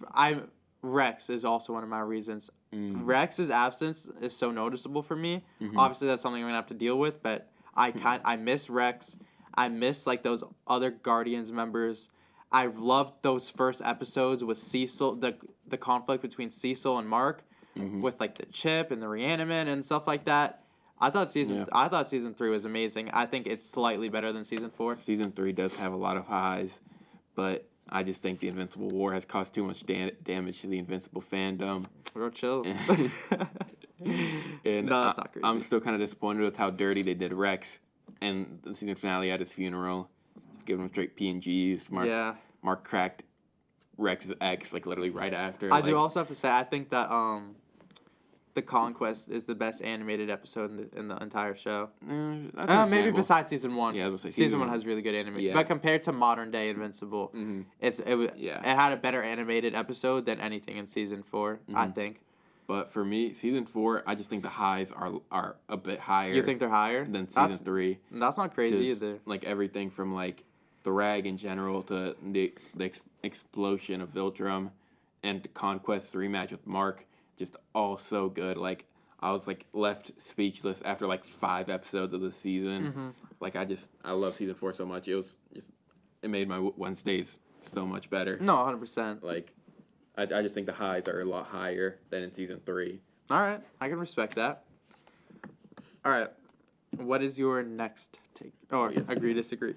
A: Rex is also one of my reasons. Rex's absence is so noticeable for me. Obviously, that's something I'm gonna have to deal with, but I miss Rex. I miss like those other Guardians members. I loved those first episodes with Cecil, the conflict between Cecil and Mark, with like the chip and the reanimate and stuff like that. I thought season 3 was amazing. I think it's slightly better than season 4.
B: Season 3 does have a lot of highs, but I just think the Invincible War has caused too much damage to the Invincible fandom.
A: Real chill.
B: And
A: no, that's not crazy.
B: I'm still kind of disappointed with how dirty they did Rex and the season finale at his funeral. Just giving him straight PNGs. Mark cracked Rex's ex like literally right after.
A: I do also have to say I think that the Conquest is the best animated episode in the entire show. Maybe besides season 1.
B: Yeah, I was say
A: season 1 has really good animation.
B: Yeah.
A: But compared to modern day Invincible, it had a better animated episode than anything in season 4. I think.
B: But for me, season 4, I just think the highs are a bit higher.
A: You think they're higher
B: than season 3?
A: That's not crazy either.
B: Like everything from like the Rag in general to the explosion of Viltrum and Conquest's rematch with Mark. Just all so good. Like, I was like left speechless after like 5 episodes of the season. Like, I love season 4 so much. It made my Wednesdays so much better.
A: No, 100%.
B: Like, I just think the highs are a lot higher than in season 3.
A: All right, I can respect that. All right, what is your next take? Or agree, disagree?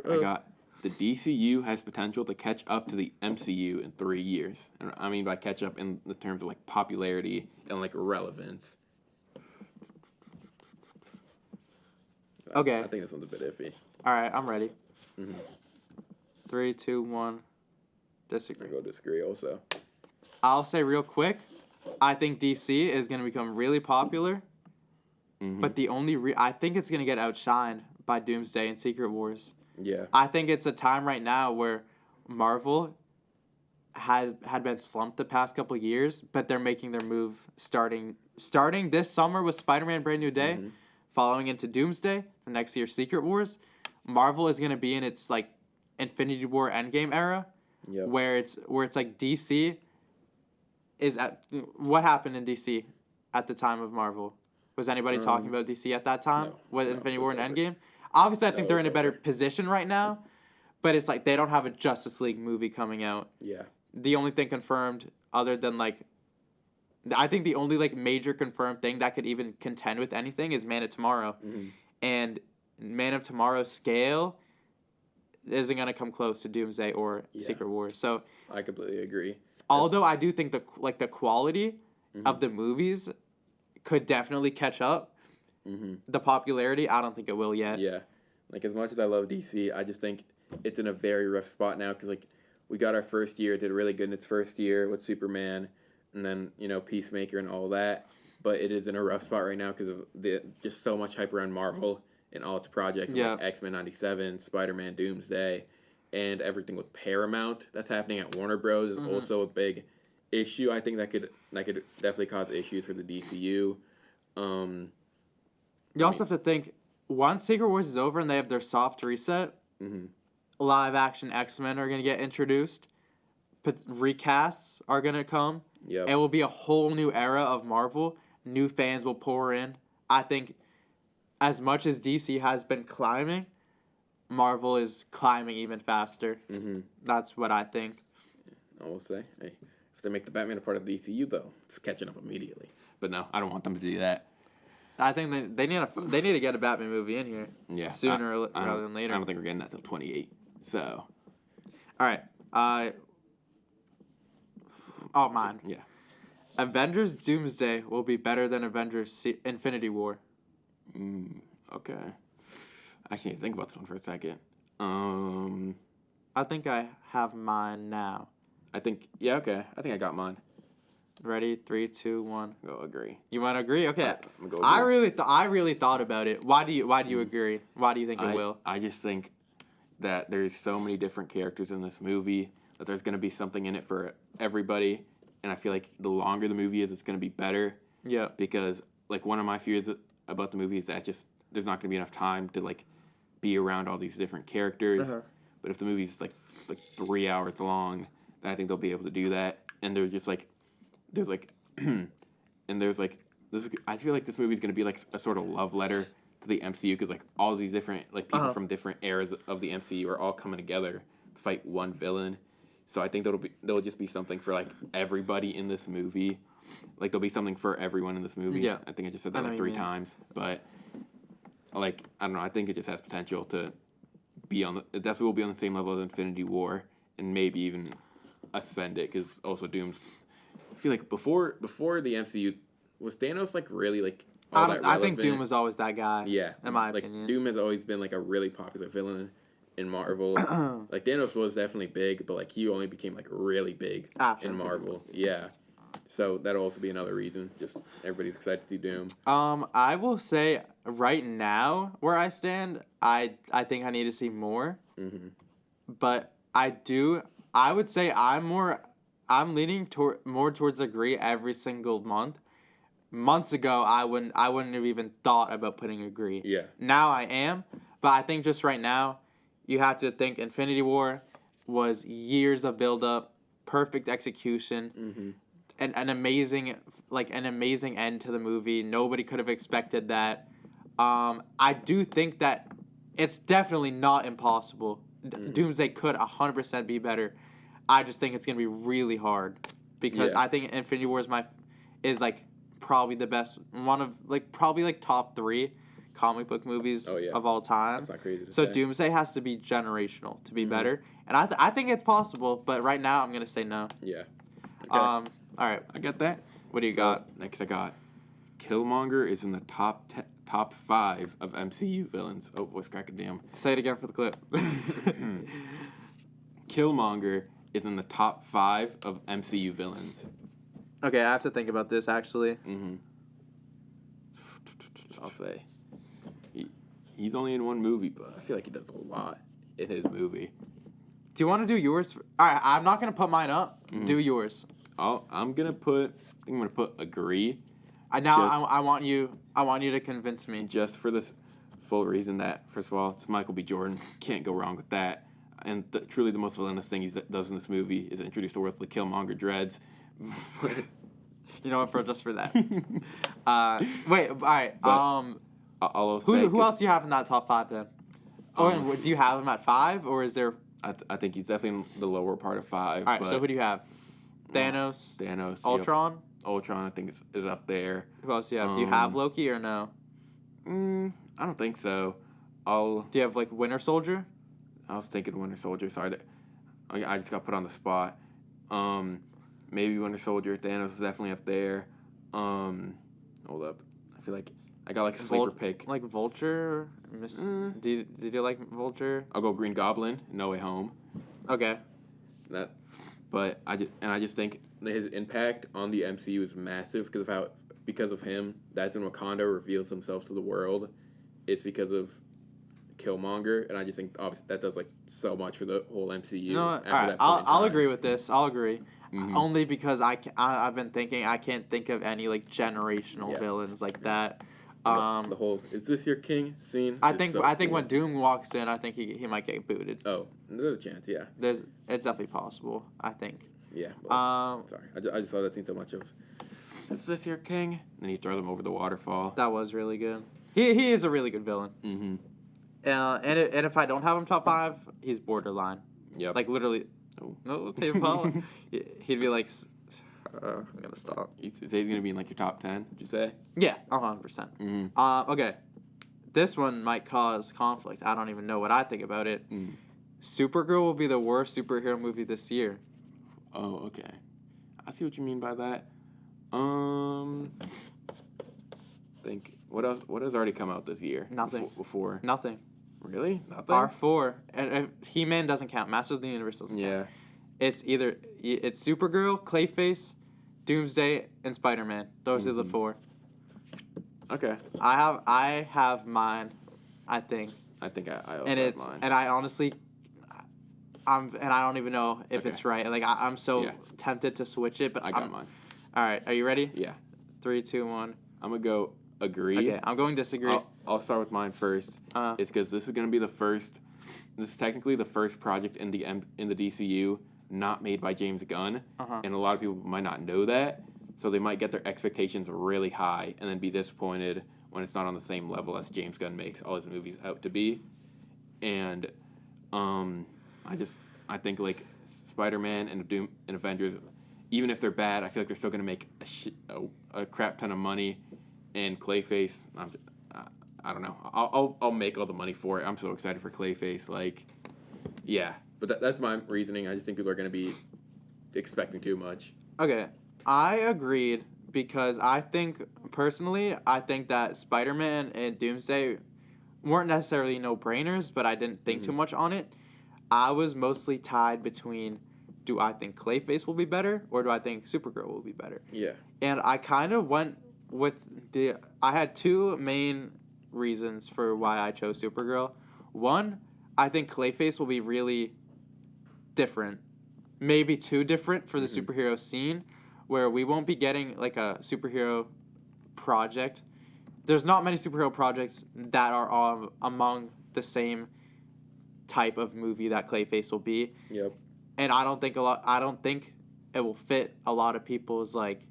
B: I got the DCU has potential to catch up to the MCU in 3 years. And I mean by catch up in the terms of like popularity and like relevance.
A: Okay.
B: I think this one's a bit iffy.
A: All right, I'm ready. 3, 2, 1. Disagree.
B: I go disagree also.
A: I'll say real quick, I think DC is going to become really popular. But the only I think it's going to get outshined by Doomsday and Secret Wars.
B: Yeah.
A: I think it's a time right now where Marvel had been slumped the past couple of years, but they're making their move starting this summer with Spider-Man Brand New Day, following into Doomsday, the next year Secret Wars. Marvel is going to be in its like Infinity War Endgame era, where it's like DC is at what happened in DC at the time of Marvel. Was anybody talking about DC at that time with Infinity War and Endgame? Obviously, I think they're in a better position right now, but it's like they don't have a Justice League movie coming out.
B: Yeah.
A: The only thing confirmed, other than like, I think the only like major confirmed thing that could even contend with anything is Man of Tomorrow, and Man of Tomorrow's scale isn't gonna come close to Doomsday or Secret Wars. So
B: I completely agree.
A: Although I do think the quality of the movies could definitely catch up. The popularity, I don't think it will yet.
B: Yeah. Like, as much as I love DC, I just think it's in a very rough spot now because, like, we got our first year, did really good in its first year with Superman, and then, Peacemaker and all that. But it is in a rough spot right now because of just so much hype around Marvel and all its projects, like X-Men 97, Spider-Man, Doomsday, and everything with Paramount that's happening at Warner Bros. Is also a big issue. I think that could definitely cause issues for the DCU.
A: You also have to think, once Secret Wars is over and they have their soft reset, live action X-Men are going to get introduced. Recasts are going to come.
B: Yep.
A: It will be a whole new era of Marvel. New fans will pour in. I think as much as DC has been climbing, Marvel is climbing even faster. That's what I think.
B: I will say, hey, if they make the Batman a part of the DCU, though, it's catching up immediately. But no, I don't want them to do that.
A: I think they need to get a Batman movie in here.
B: Yeah,
A: sooner rather than later.
B: I don't think we're getting that till 28. So,
A: all right. Mine.
B: Yeah.
A: Avengers Doomsday will be better than Avengers Infinity War.
B: Okay. I actually need to think about this one for a second.
A: I think I have mine now.
B: Yeah, okay. I think I got mine.
A: Ready? 3, 2, 1.
B: Go agree.
A: You want to agree? Okay.
B: I'm gonna go
A: I really thought about it. Why do you agree? Why do you think it will?
B: I just think that there's so many different characters in this movie that there's going to be something in it for everybody, and I feel like the longer the movie is, it's going to be better.
A: Yeah.
B: Because like one of my fears about the movie is that just there's not going to be enough time to like be around all these different characters.
A: Uh-huh.
B: But if the movie's like 3 hours long, then I think they'll be able to do that. And there's just like and there's like this. I feel like this movie's going to be like a sort of love letter to the MCU because like all these different like people from different eras of the MCU are all coming together to fight one villain. So I think there'll just be something for like everybody in this movie. Like there'll be something for everyone in this movie.
A: Yeah.
B: I think I just said that like 3 times, but like I don't know. I think it just has potential to be it definitely will be on the same level as Infinity War and maybe even ascend it because also Doom's. I feel like before the MCU was Thanos like really like.
A: I think Doom was always that guy.
B: Yeah,
A: in my opinion,
B: Doom has always been like a really popular villain in Marvel. Like Thanos was definitely big, but like he only became like really big in Marvel. Yeah, so that'll also be another reason. Just everybody's excited to see Doom.
A: I will say right now where I stand, I think I need to see more.
B: Mm-hmm.
A: But I would say I'm leaning more towards agree every single month. Months ago, I wouldn't have even thought about putting agree.
B: Yeah.
A: Now I am, but I think just right now, you have to think Infinity War was years of build up, perfect execution, and an amazing end to the movie. Nobody could have expected that. I do think that it's definitely not impossible. Doomsday could 100% be better. I just think it's gonna be really hard because I think Infinity War is probably the best one of probably top 3 comic book movies of all time.
B: That's not crazy to
A: so
B: say.
A: Doomsday has to be generational to be better, and I think it's possible. But right now I'm gonna say no.
B: Yeah. Okay.
A: All right.
B: I got that.
A: What do you got?
B: Next, I got Killmonger is in the top 5 of MCU villains. Oh, voice crack a damn.
A: Say it again for the clip.
B: Killmonger is in the top 5 of MCU villains.
A: Okay, I have to think about this actually.
B: I'll say he's only in one movie, but I feel like he does a lot in his movie.
A: Do you want to do yours? All right, I'm not gonna put mine up. Do yours.
B: I'm gonna put agree.
A: I want you to convince me.
B: Just for this full reason that first of all, it's Michael B. Jordan. Can't go wrong with that. And truly, the most villainous thing he does in this movie is introduce the world to the Killmonger dreads.
A: You know what? Just for that. Wait. All right. Who else do you have in that top 5 then? Do you have him at 5 or is there?
B: I think he's definitely in the lower part of 5.
A: All right. So who do you have? Thanos. Ultron.
B: Yep. Ultron, I think is up there.
A: Who else do you have? Do you have Loki or no?
B: I don't think so.
A: Do you have Winter Soldier?
B: I was thinking Winter Soldier. Sorry, I just got put on the spot. Maybe Winter Soldier. Thanos is definitely up there. Hold up. I feel like I got a sleeper pick.
A: Like Vulture? Did you like Vulture?
B: I'll go Green Goblin. No Way Home.
A: Okay.
B: I just think his impact on the MCU is massive because of him. That's when Wakanda reveals himself to the world. It's because of Killmonger, and I just think obviously that does so much for the whole MCU.
A: No, all right, I'll agree with this. I'll agree. Only because I've been thinking I can't think of any generational villains like that.
B: The whole "Is this your king?" scene.
A: I think when Doom walks in, I think he might get booted.
B: Oh, there's a chance. Yeah.
A: It's definitely possible. I think.
B: Yeah. Well, sorry, I just saw that scene so much of. Is this your king? And then he throws him over the waterfall.
A: That was really good. He is a really good villain.
B: Mm-hmm.
A: And if I don't have him top 5, he's borderline.
B: Yep.
A: Literally. Oh. No, he'd be like. I'm gonna stop.
B: Is he gonna be in your top 10? Did you say?
A: Yeah, 100%. Okay, this one might cause conflict. I don't even know what I think about it. Supergirl will be the worst superhero movie this year.
B: Oh, okay. I see what you mean by that. Think what else? What has already come out this year?
A: Nothing.
B: Before.
A: Nothing.
B: Really? Nothing.
A: R4 and He-Man doesn't count. Master of the Universe doesn't count. it's Supergirl, Clayface, Doomsday, and Spider-Man. Those are the 4.
B: Okay.
A: I have mine, I think.
B: I think I also
A: And
B: have mine.
A: and I honestly, I don't even know if it's right. Like I'm so tempted to switch it, but
B: I got mine.
A: All right, are you ready?
B: Yeah.
A: 3, 2, 1.
B: I'm gonna go agree.
A: Okay, I'm going disagree.
B: I'll start with mine first. It's because this is gonna be the first. This is technically the first project in the DCU not made by James Gunn, and a lot of people might not know that, so they might get their expectations really high and then be disappointed when it's not on the same level as James Gunn makes all his movies out to be. And I think like Spider-Man and Doom and Avengers, even if they're bad, I feel like they're still gonna make a crap ton of money. And Clayface, I don't know. I'll make all the money for it. I'm so excited for Clayface. Like, yeah. But that's my reasoning. I just think people are going to be expecting too much.
A: Okay. I agreed because I think that Spider-Man and Doomsday weren't necessarily no-brainers, but I didn't think too much on it. I was mostly tied between, do I think Clayface will be better or do I think Supergirl will be better?
B: Yeah.
A: And I kind of went with I had 2 main reasons for why I chose Supergirl. One, I think Clayface will be really different, maybe too different for the superhero scene, where we won't be getting like a superhero project. There's not many superhero projects that are all among the same type of movie that Clayface will be.
B: Yep.
A: And I don't think it will fit a lot of people's like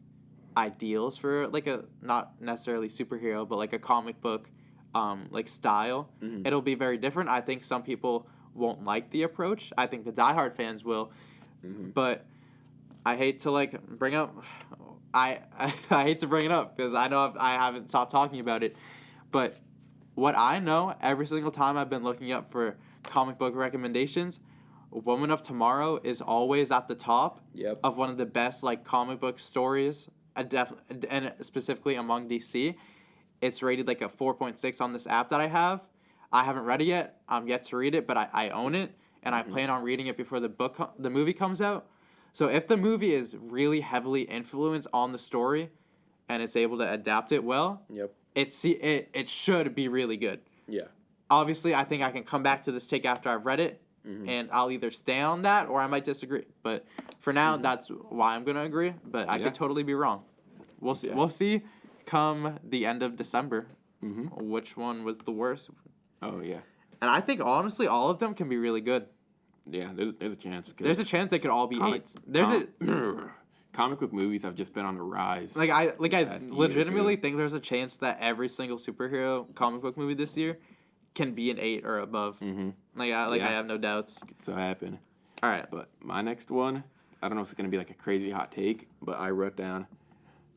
A: ideals for like a not necessarily superhero but like a comic book like style. It'll be very different. I think some people won't like the approach. I think the diehard fans will. But I hate to like bring up I hate to bring it up because I know I haven't stopped talking about it, but what I know every single time I've been looking up for comic book recommendations, Woman of Tomorrow is always at the top of one of the best like comic book stories, and specifically among DC. It's rated like a 4.6 on this app that I have. I haven't read it yet. I'm yet to read it, but I own it, and I plan on reading it before the movie comes out. So if the movie is really heavily influenced on the story, and it's able to adapt it well, it should be really good.
B: Yeah.
A: Obviously, I think I can come back to this take after I've read it, and I'll either stay on that or I might disagree. But for now, that's why I'm gonna agree. But I could totally be wrong. We'll see. We'll see. Come the end of December, which one was the worst?
B: Oh yeah.
A: And I think honestly, all of them can be really good.
B: Yeah, there's a chance.
A: There's a chance they could all be 8s.
B: Comic book movies have just been on the rise.
A: I legitimately think there's a chance that every single superhero comic book movie this year can be an 8 or above. I have no doubts.
B: It could so happen.
A: All right.
B: But my next one, I don't know if it's gonna be like a crazy hot take, but I wrote down,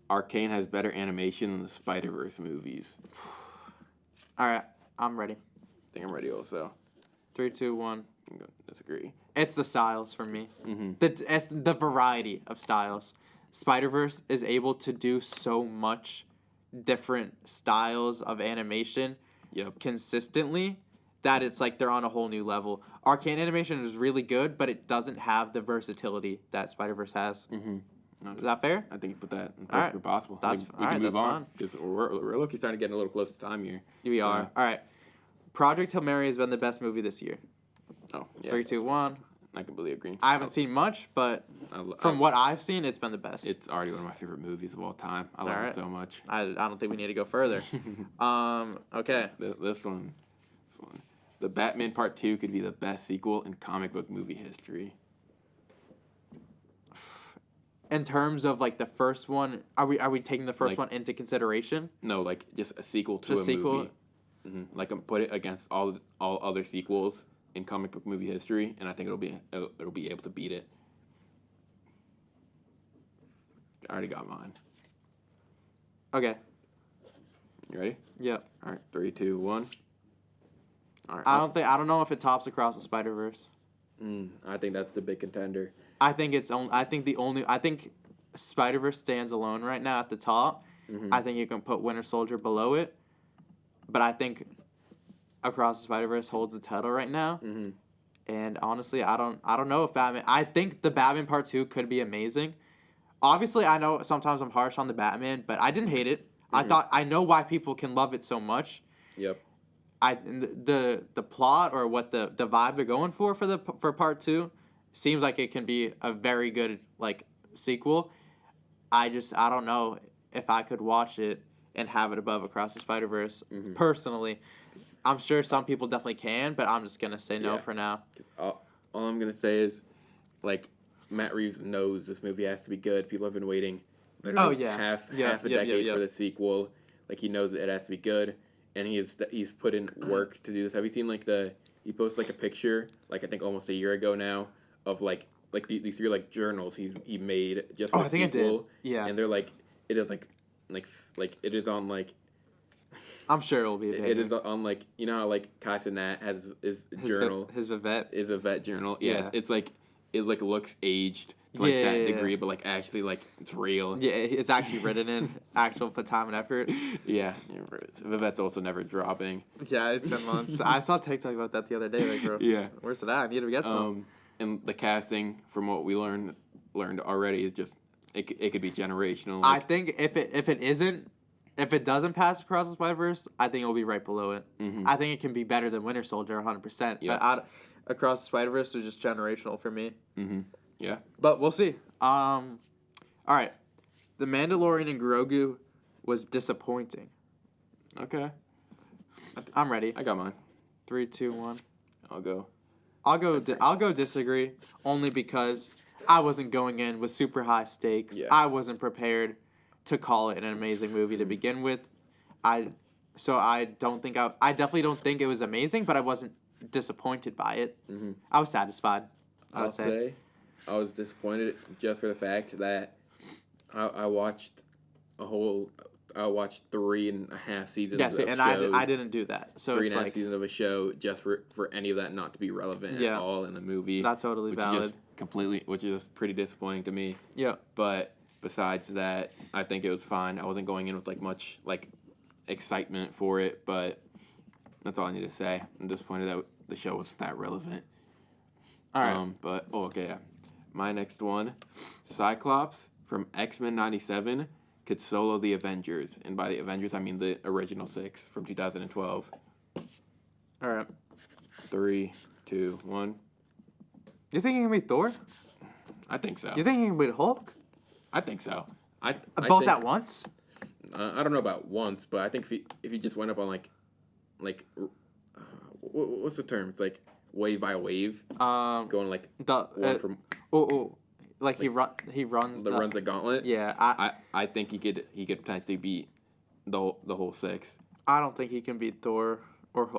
B: Arcane has better animation than the Spider-Verse movies.
A: All right, I'm ready.
B: I think I'm ready also.
A: 3, 2, 1.
B: I'm gonna disagree.
A: It's the styles for me. It's the variety of styles. Spider-Verse is able to do so much different styles of animation consistently that it's like they're on a whole new level. Arcane animation is really good, but it doesn't have the versatility that Spider-Verse has. Is that fair?
B: I think you put that in perfectly possible.
A: We can move on.
B: Because we're looking starting to get a little close to time here.
A: We are. All right. Project Hail Mary has been the best movie this year.
B: Oh, yeah.
A: 3, 2, 1.
B: I completely agree.
A: I haven't seen much, but from what I've seen, it's been the best.
B: It's already one of my favorite movies of all time. I love it so much.
A: I don't think we need to go further. Okay.
B: This one. The Batman Part 2 could be the best sequel in comic book movie history.
A: In terms of like the first one, are we taking the first one into consideration?
B: No, like just a sequel to a movie. Like put it against all other sequels in comic book movie history, and I think it'll be able to beat it. I already got mine.
A: Okay.
B: You ready?
A: Yep.
B: All right, 3, 2, 1. All right.
A: I don't know if it tops Across the Spider-Verse.
B: I think that's the big contender.
A: I think Spider-Verse stands alone right now at the top. I think you can put Winter Soldier below it, but I think Across the Spider-Verse holds the title right now. And honestly, I don't know if Batman. I think the Batman Part 2 could be amazing. Obviously, I know sometimes I'm harsh on the Batman, but I didn't hate it. I know why people can love it so much.
B: Yep.
A: The plot or what the vibe they're going for Part 2 seems like it can be a very good like sequel. I don't know if I could watch it and have it above Across the Spider-Verse personally. I'm sure some people definitely can, but I'm just gonna say no for now.
B: All I'm gonna say is, like, Matt Reeves knows this movie has to be good. People have been waiting literally half a decade for the sequel. Like, he knows it has to be good, and he's put in work to do this. Have you seen he posted like a picture, like I think almost a year ago now, of like these 3 like journals he made just for the sequel. I think I did. Yeah. And they're like, it is like it is on like.
A: I'm sure it'll be.
B: It is on like, you know how like Kai Cenat has his journal.
A: His Vivette.
B: Is a vet journal. Yeah. It's like it like looks aged to like that degree, but like actually like it's real.
A: Yeah, it's actually written in actual time and effort.
B: Yeah, Vivette's also never dropping.
A: Yeah, it's been months. I saw TikTok about that the other day. Like, bro, where's it at? I need to get some.
B: And the casting, from what we learned already, is just it could be generational.
A: I think if it doesn't pass Across the Spider-Verse, I think it'll be right below it. I think it can be better than Winter Soldier 100%. Yep. But Across the Spider-Verse is just generational for me.
B: Yeah.
A: But we'll see. All right. The Mandalorian and Grogu was disappointing.
B: Okay.
A: I'm ready.
B: I got mine.
A: 3, 2, 1.
B: I'll go
A: disagree, only because I wasn't going in with super high stakes. Yeah. I wasn't prepared to call it an amazing movie to begin with. I definitely don't think it was amazing, but I wasn't disappointed by it. I was satisfied.
B: I'll say I was disappointed just for the fact that I watched 3.5 seasons.
A: Yes, and I didn't do that. So
B: 3.5 seasons of a show just for any of that not to be relevant at all in the movie.
A: That's totally valid.
B: Which is pretty disappointing to me.
A: Yeah.
B: But besides that, I think it was fine. I wasn't going in with much excitement for it, but that's all I need to say. I'm disappointed that the show wasn't that relevant.
A: All right.
B: But yeah. My next one, Cyclops from X-Men '97 could solo the Avengers, and by the Avengers I mean the original 6 from 2012.
A: All right.
B: 3, 2, 1.
A: You think he can beat Thor?
B: I think so.
A: You think he can beat Hulk?
B: I think so.
A: Both at once?
B: I don't know about once, but I think if he just went up on what's the term? It's like wave by wave. Going one from.
A: He runs
B: the gauntlet.
A: Yeah,
B: I think he could potentially beat the whole 6.
A: I don't think he can beat Thor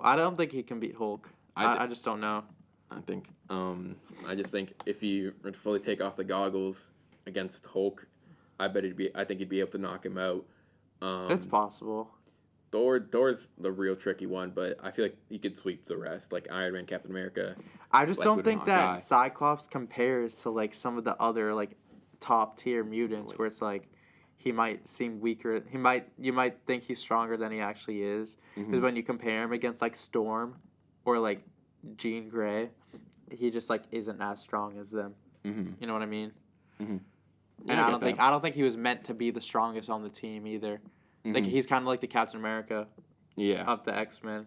A: I don't think he can beat Hulk. I just don't know.
B: I just think if he were to fully take off the goggles against Hulk, I think he'd be able to knock him out.
A: It's possible.
B: Thor's the real tricky one, but I feel like he could sweep the rest, like Iron Man, Captain America.
A: I just don't think that Cyclops compares to some of the other top tier mutants, where it's he might seem weaker. You might think he's stronger than he actually is, because when you compare him against Storm or Jean Grey, he just isn't as strong as them. You know what I mean?
B: Yeah,
A: and I don't think he was meant to be the strongest on the team either. He's kind of like the Captain America of the X-Men.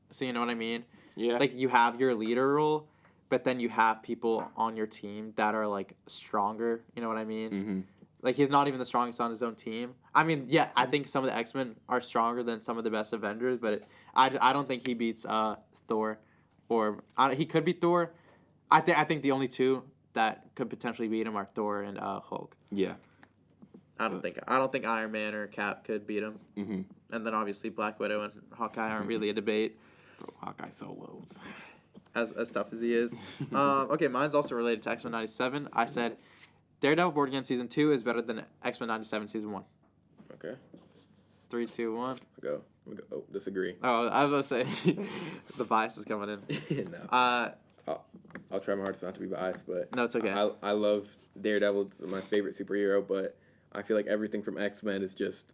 A: So you know what I mean?
B: Yeah.
A: You have your leader role, but then you have people on your team that are stronger. You know what I mean? He's not even the strongest on his own team. I mean, yeah, I think some of the X-Men are stronger than some of the best Avengers, but I don't think he beats Thor, he could beat Thor. I think the only two that could potentially beat him are Thor and Hulk.
B: Yeah.
A: I don't think Iron Man or Cap could beat him. And then obviously Black Widow and Hawkeye aren't really a debate.
B: Bro, Hawkeye solos.
A: As tough as he is. Okay, mine's also related to X-Men 97. I said Daredevil Born Again Season 2 is better than X-Men 97 Season 1.
B: Okay.
A: 3, 2, 1.
B: Go. Oh, disagree.
A: Oh, I was going to say, the bias is coming
B: in. No. I'll try my hardest not to be biased, but
A: no, it's okay.
B: I love Daredevil. It's my favorite superhero, but I feel like everything from X-Men is just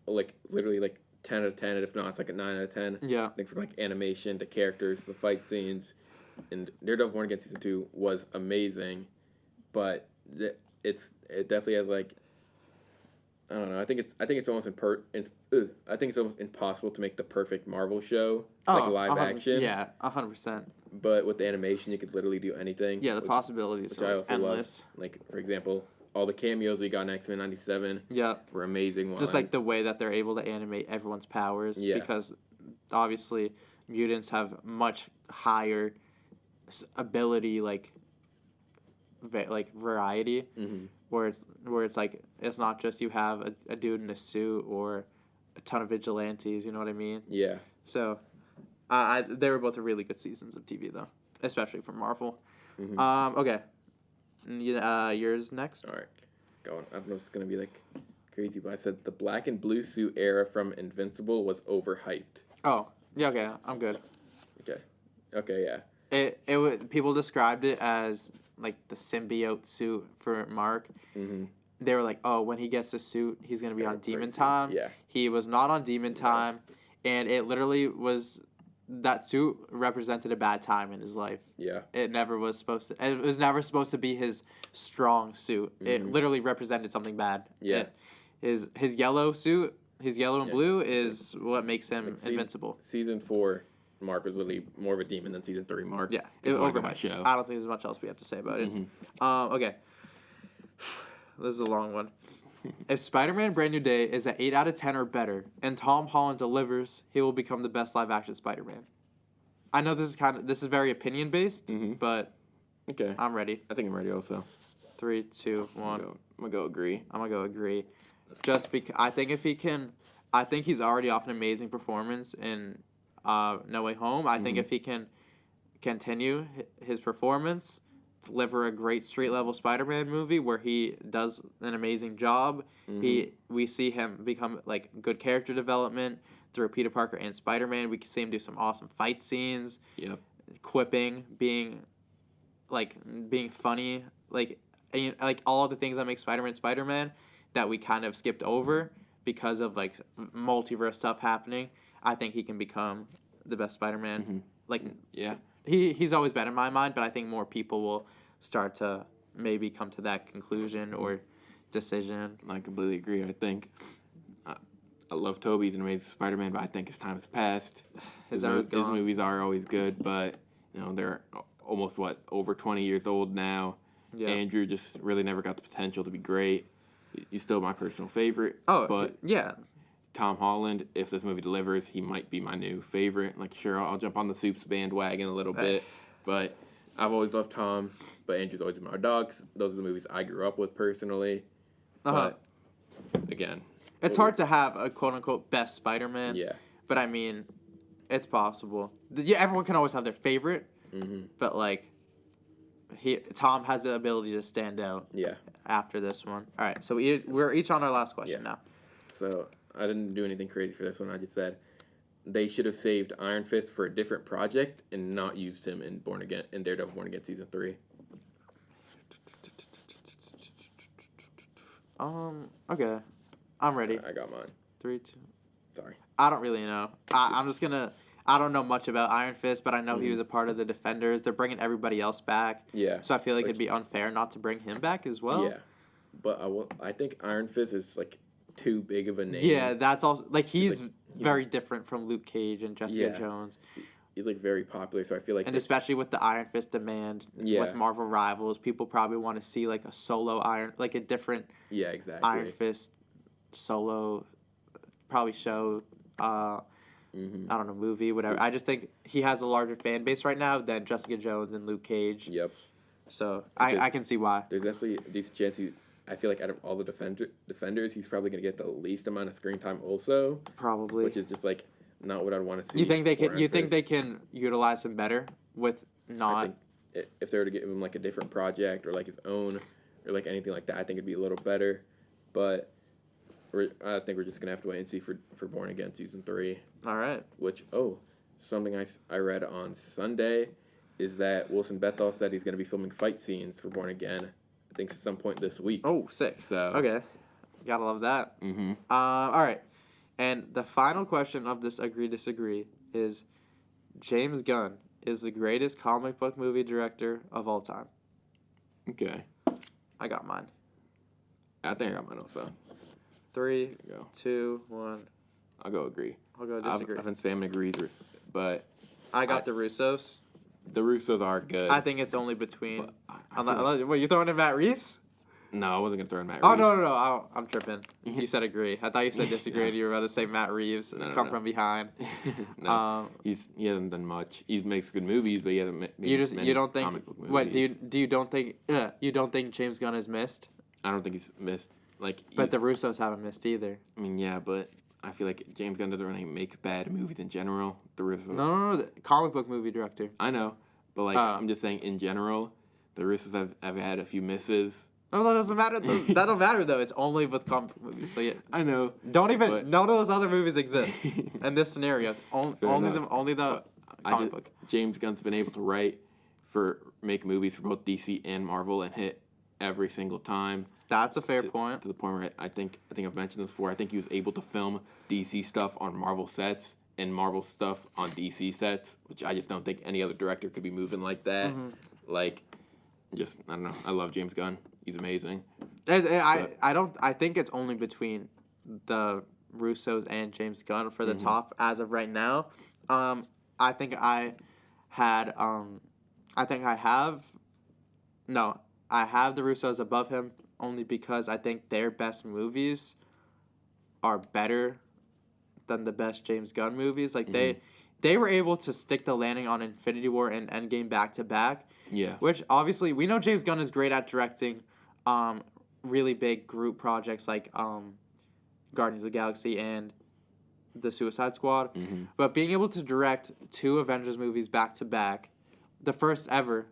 B: literally 10 out of 10, and if not, it's a 9 out of 10.
A: Yeah.
B: I think from animation to characters, the fight scenes, and Daredevil Born Again season 2 was amazing, but it definitely has like, I don't know. I think it's almost I think it's almost impossible to make the perfect Marvel show like live action.
A: Yeah, 100%.
B: But with the animation, you could literally do anything.
A: Yeah, the possibilities are endless.
B: Love. Like for example, all the cameos we got in X-Men '97.
A: Yeah,
B: were amazing.
A: Just like the way that they're able to animate everyone's powers. Yeah. Because obviously mutants have much higher ability, like variety. Mm-hmm. Where it's like it's not just you have a dude in a suit or a ton of vigilantes, you know what I mean?
B: Yeah.
A: So, they were both really good seasons of TV though, especially for Marvel. Mm-hmm. Okay. Yours next.
B: All right, going. I don't know if it's gonna be like crazy, but I said the black and blue suit era from Invincible was overhyped.
A: Oh yeah, okay, I'm good.
B: Okay, yeah.
A: People described it as like the symbiote suit for Mark. Mm-hmm. They were like, oh, when he gets the suit, he's going to be on Demon Time.
B: Yeah.
A: He was not on Demon Time, and it literally was, that suit represented a bad time in his life.
B: Yeah.
A: It was never supposed to be his strong suit. Mm-hmm. It literally represented something bad.
B: Yeah.
A: His yellow suit, his yellow and blue is what makes him invincible.
B: Season 4... Mark was literally more of a demon than season 3 Mark.
A: Yeah, it was overhyped. I don't think there's much else we have to say about it. Okay. This is a long one. If Spider-Man Brand New Day is an 8 out of 10 or better, and Tom Holland delivers, he will become the best live-action Spider-Man. I know this is very opinion-based, but
B: okay,
A: I'm ready.
B: I think I'm ready also.
A: 3, 2, 1.
B: I'm gonna go agree.
A: I'm gonna go agree. Just because I think he's already off an amazing performance in No Way Home. I think if he can continue his performance, deliver a great street-level Spider-Man movie where he does an amazing job, we see him become like good character development through Peter Parker and Spider-Man. We can see him do some awesome fight scenes.
B: Yep.
A: Quipping, being funny, like all of the things that make Spider-Man that we kind of skipped over because of like multiverse stuff happening. I think he can become the best Spider-Man. Mm-hmm. Like,
B: yeah,
A: he's always been in my mind, but I think more people will start to maybe come to that conclusion or decision.
B: I completely agree. I think I love Tobey. He's an amazing Spider-Man, but I think his time has passed. His movies are always good, but they're almost over 20 years old now. Yeah. Andrew just really never got the potential to be great. He's still my personal favorite.
A: Oh,
B: but
A: yeah.
B: Tom Holland, if this movie delivers, he might be my new favorite. Like, sure, I'll jump on the Soups bandwagon a little bit, but I've always loved Tom, but Andrew's always been my dog. Those are the movies I grew up with personally. But, again...
A: It's hard to have a quote-unquote best Spider-Man.
B: Yeah.
A: But, I mean, it's possible. Yeah, everyone can always have their favorite, but, like, Tom has the ability to stand out after this one. All right, so we're each on our last question now.
B: So... I didn't do anything crazy for this one. I just said they should have saved Iron Fist for a different project and not used him in Daredevil Born Again season 3.
A: Okay, I'm ready.
B: I got mine.
A: 3, 2.
B: Sorry.
A: I don't really know. I'm just gonna. I don't know much about Iron Fist, but I know he was a part of the Defenders. They're bringing everybody else back.
B: Yeah.
A: So I feel like it'd be unfair not to bring him back as well.
B: Yeah, but I think Iron Fist is like too big of a name.
A: Yeah, that's also like he's very different from Luke Cage and Jessica Jones.
B: He's like very popular, so I feel like
A: especially with the Iron Fist demand with Marvel Rivals, people probably want to see like a solo a different Iron Fist solo probably show I don't know, movie, whatever. I just think he has a larger fan base right now than Jessica Jones and Luke Cage.
B: Yep.
A: So I can see why.
B: There's definitely a decent chance I feel like out of all the defenders, he's probably going to get the least amount of screen time also.
A: Probably.
B: Which is just like not what I'd want to see.
A: You think they can utilize him better with not?
B: I think if they were to give him like a different project or like his own or like anything like that, I think it'd be a little better. But I think we're just going to have to wait and see for Born Again season 3.
A: All right.
B: Which something I read on Sunday is that Wilson Bethel said he's going to be filming fight scenes for Born Again. I think some point this week.
A: Oh, sick.
B: So
A: okay, gotta love that.
B: Mm-hmm.
A: All right, and the final question of this agree disagree is: James Gunn is the greatest comic book movie director of all time.
B: Okay.
A: I got mine.
B: I think I got mine also.
A: 3, 2, 1.
B: I'll go agree.
A: I'll go disagree.
B: I've been spamming agrees, but
A: I got the Russos.
B: The Russos are good.
A: I think it's only between. What, you throwing in Matt Reeves?
B: No, I wasn't gonna throw in Matt Reeves.
A: Oh no! I'm tripping. You said agree. I thought you said disagree. And you were about to say Matt Reeves from behind.
B: No, he hasn't done much. He makes good movies, but he hasn't made
A: you don't think
B: comic book movies.
A: What you don't think James Gunn has missed?
B: I don't think he's missed.
A: But the Russos haven't missed either.
B: I mean, yeah, but I feel like James Gunn doesn't really make bad movies in general. The Russos.
A: No. The comic book movie director.
B: I know, but I'm just saying in general, the Russos have had a few misses.
A: No, that doesn't matter. That don't matter though. It's only with comic book movies. So yeah.
B: I know.
A: None of those other movies exist in this scenario. Only the comic book.
B: James Gunn's been able to make movies for both DC and Marvel and hit every single time.
A: That's a fair point.
B: To the point where I think I've mentioned this before. I think he was able to film DC stuff on Marvel sets and Marvel stuff on DC sets, which I just don't think any other director could be moving like that. Mm-hmm. I don't know. I love James Gunn. He's amazing.
A: I think it's only between the Russos and James Gunn for the top as of right now. I think I have the Russos above him only because I think their best movies are better than the best James Gunn movies. They were able to stick the landing on Infinity War and Endgame back to back.
B: Yeah.
A: Which obviously we know James Gunn is great at directing really big group projects like Guardians of the Galaxy and the Suicide Squad. Mm-hmm. But being able to direct 2 Avengers movies back to back, the first ever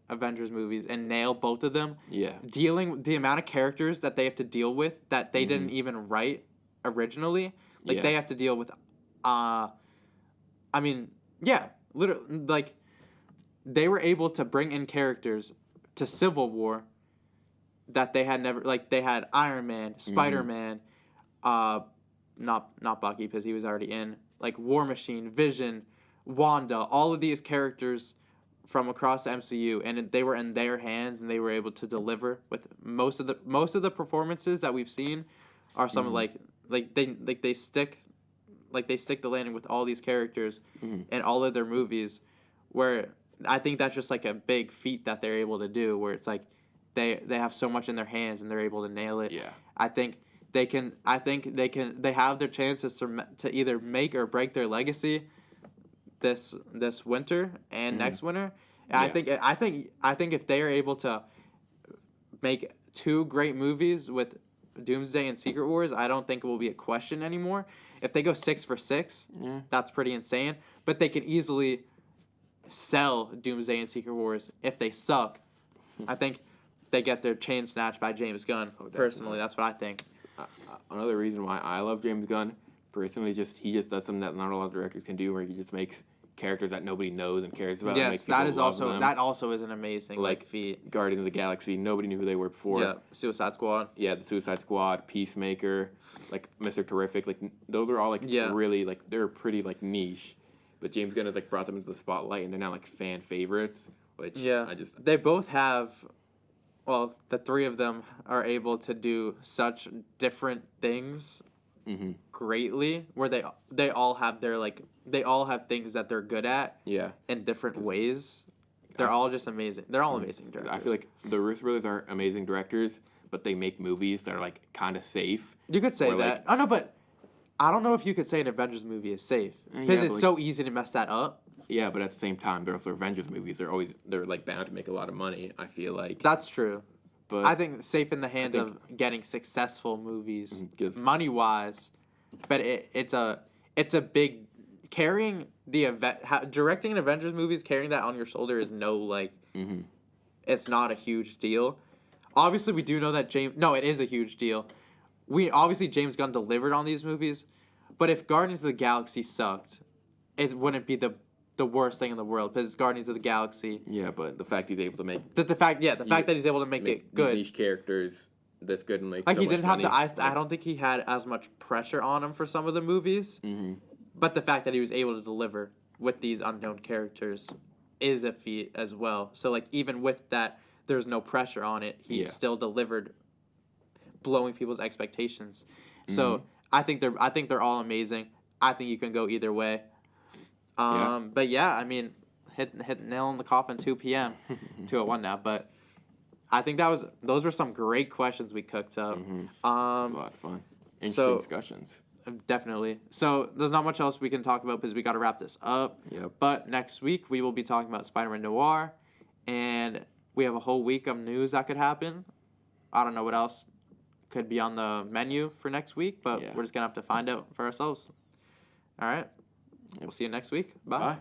A: Avengers movies, and nail both of them.
B: Yeah.
A: Dealing the amount of characters that they have to deal with that they didn't even write originally. They have to deal with literally they were able to bring in characters to Civil War that they had never they had Iron Man, Spider-Man, not Bucky because he was already in, War Machine, Vision, Wanda, all of these characters from across the MCU, and they were in their hands and they were able to deliver with most of the performances that we've seen are some they stick the landing with all these characters in all of their movies, where I think that's just a big feat that they're able to do, where it's they have so much in their hands and they're able to nail it.
B: Yeah.
A: I think they have their chances to either make or break their legacy this winter and next winter. And
B: yeah.
A: I think if they are able to make 2 great movies with Doomsday and Secret Wars, I don't think it will be a question anymore. If they go 6 for 6, that's pretty insane. But they can easily sell Doomsday and Secret Wars if they suck. I think they get their chain snatched by James Gunn. Personally, that's what I think.
B: Another reason why I love James Gunn, personally, he just does something that not a lot of directors can do, where he just makes characters that nobody knows and cares about.
A: Yes, that also is an amazing feat.
B: Guardians of the Galaxy, nobody knew who they were before.
A: Yeah, Suicide Squad.
B: Yeah, the Suicide Squad, Peacemaker, Mr. Terrific. Those are all really they're pretty niche. But James Gunn has brought them into the spotlight, and they're now fan favorites. Which
A: they both have. Well, the 3 of them are able to do such different things greatly, where they all have they all have things that they're good at in different ways. They're all just amazing. They're all amazing directors.
B: I feel like the Russo brothers are amazing directors, but they make movies that are kind of safe.
A: You could say that. Oh no, but I don't know if you could say an Avengers movie is safe because it's so easy to mess that up.
B: Yeah, but at the same time, they're also Avengers movies. They're bound to make a lot of money. I feel like
A: that's true.
B: But
A: I think it's safe in the hands of getting successful movies, money wise. But it's a big carrying the event. Directing an Avengers movies, carrying that on your shoulder is it's not a huge deal. Obviously, we do know that it is a huge deal. James Gunn delivered on these movies, but if Guardians of the Galaxy sucked, it wouldn't be the worst thing in the world because it's Guardians of the Galaxy.
B: Yeah, but the fact he's able to make
A: the fact that he's able to make it good.
B: These characters that's good and make
A: he didn't have I don't think he had as much pressure on him for some of the movies. Mm-hmm. But the fact that he was able to deliver with these unknown characters is a feat as well. So like even with that, there's no pressure on it. He still delivered, blowing people's expectations. So I think they're all amazing. I think you can go either way. But yeah, I mean, hit nail in the coffin. 2 p.m. 2:01 now, but I think those were some great questions we cooked up.
B: A lot of fun. Interesting discussions.
A: Definitely. So there's not much else we can talk about because we got to wrap this up.
B: Yep.
A: But next week we will be talking about Spider-Man Noir, and we have a whole week of news that could happen. I don't know what else could be on the menu for next week, but we're just gonna have to find out for ourselves. All right. We'll see you next week. Bye.
B: Bye.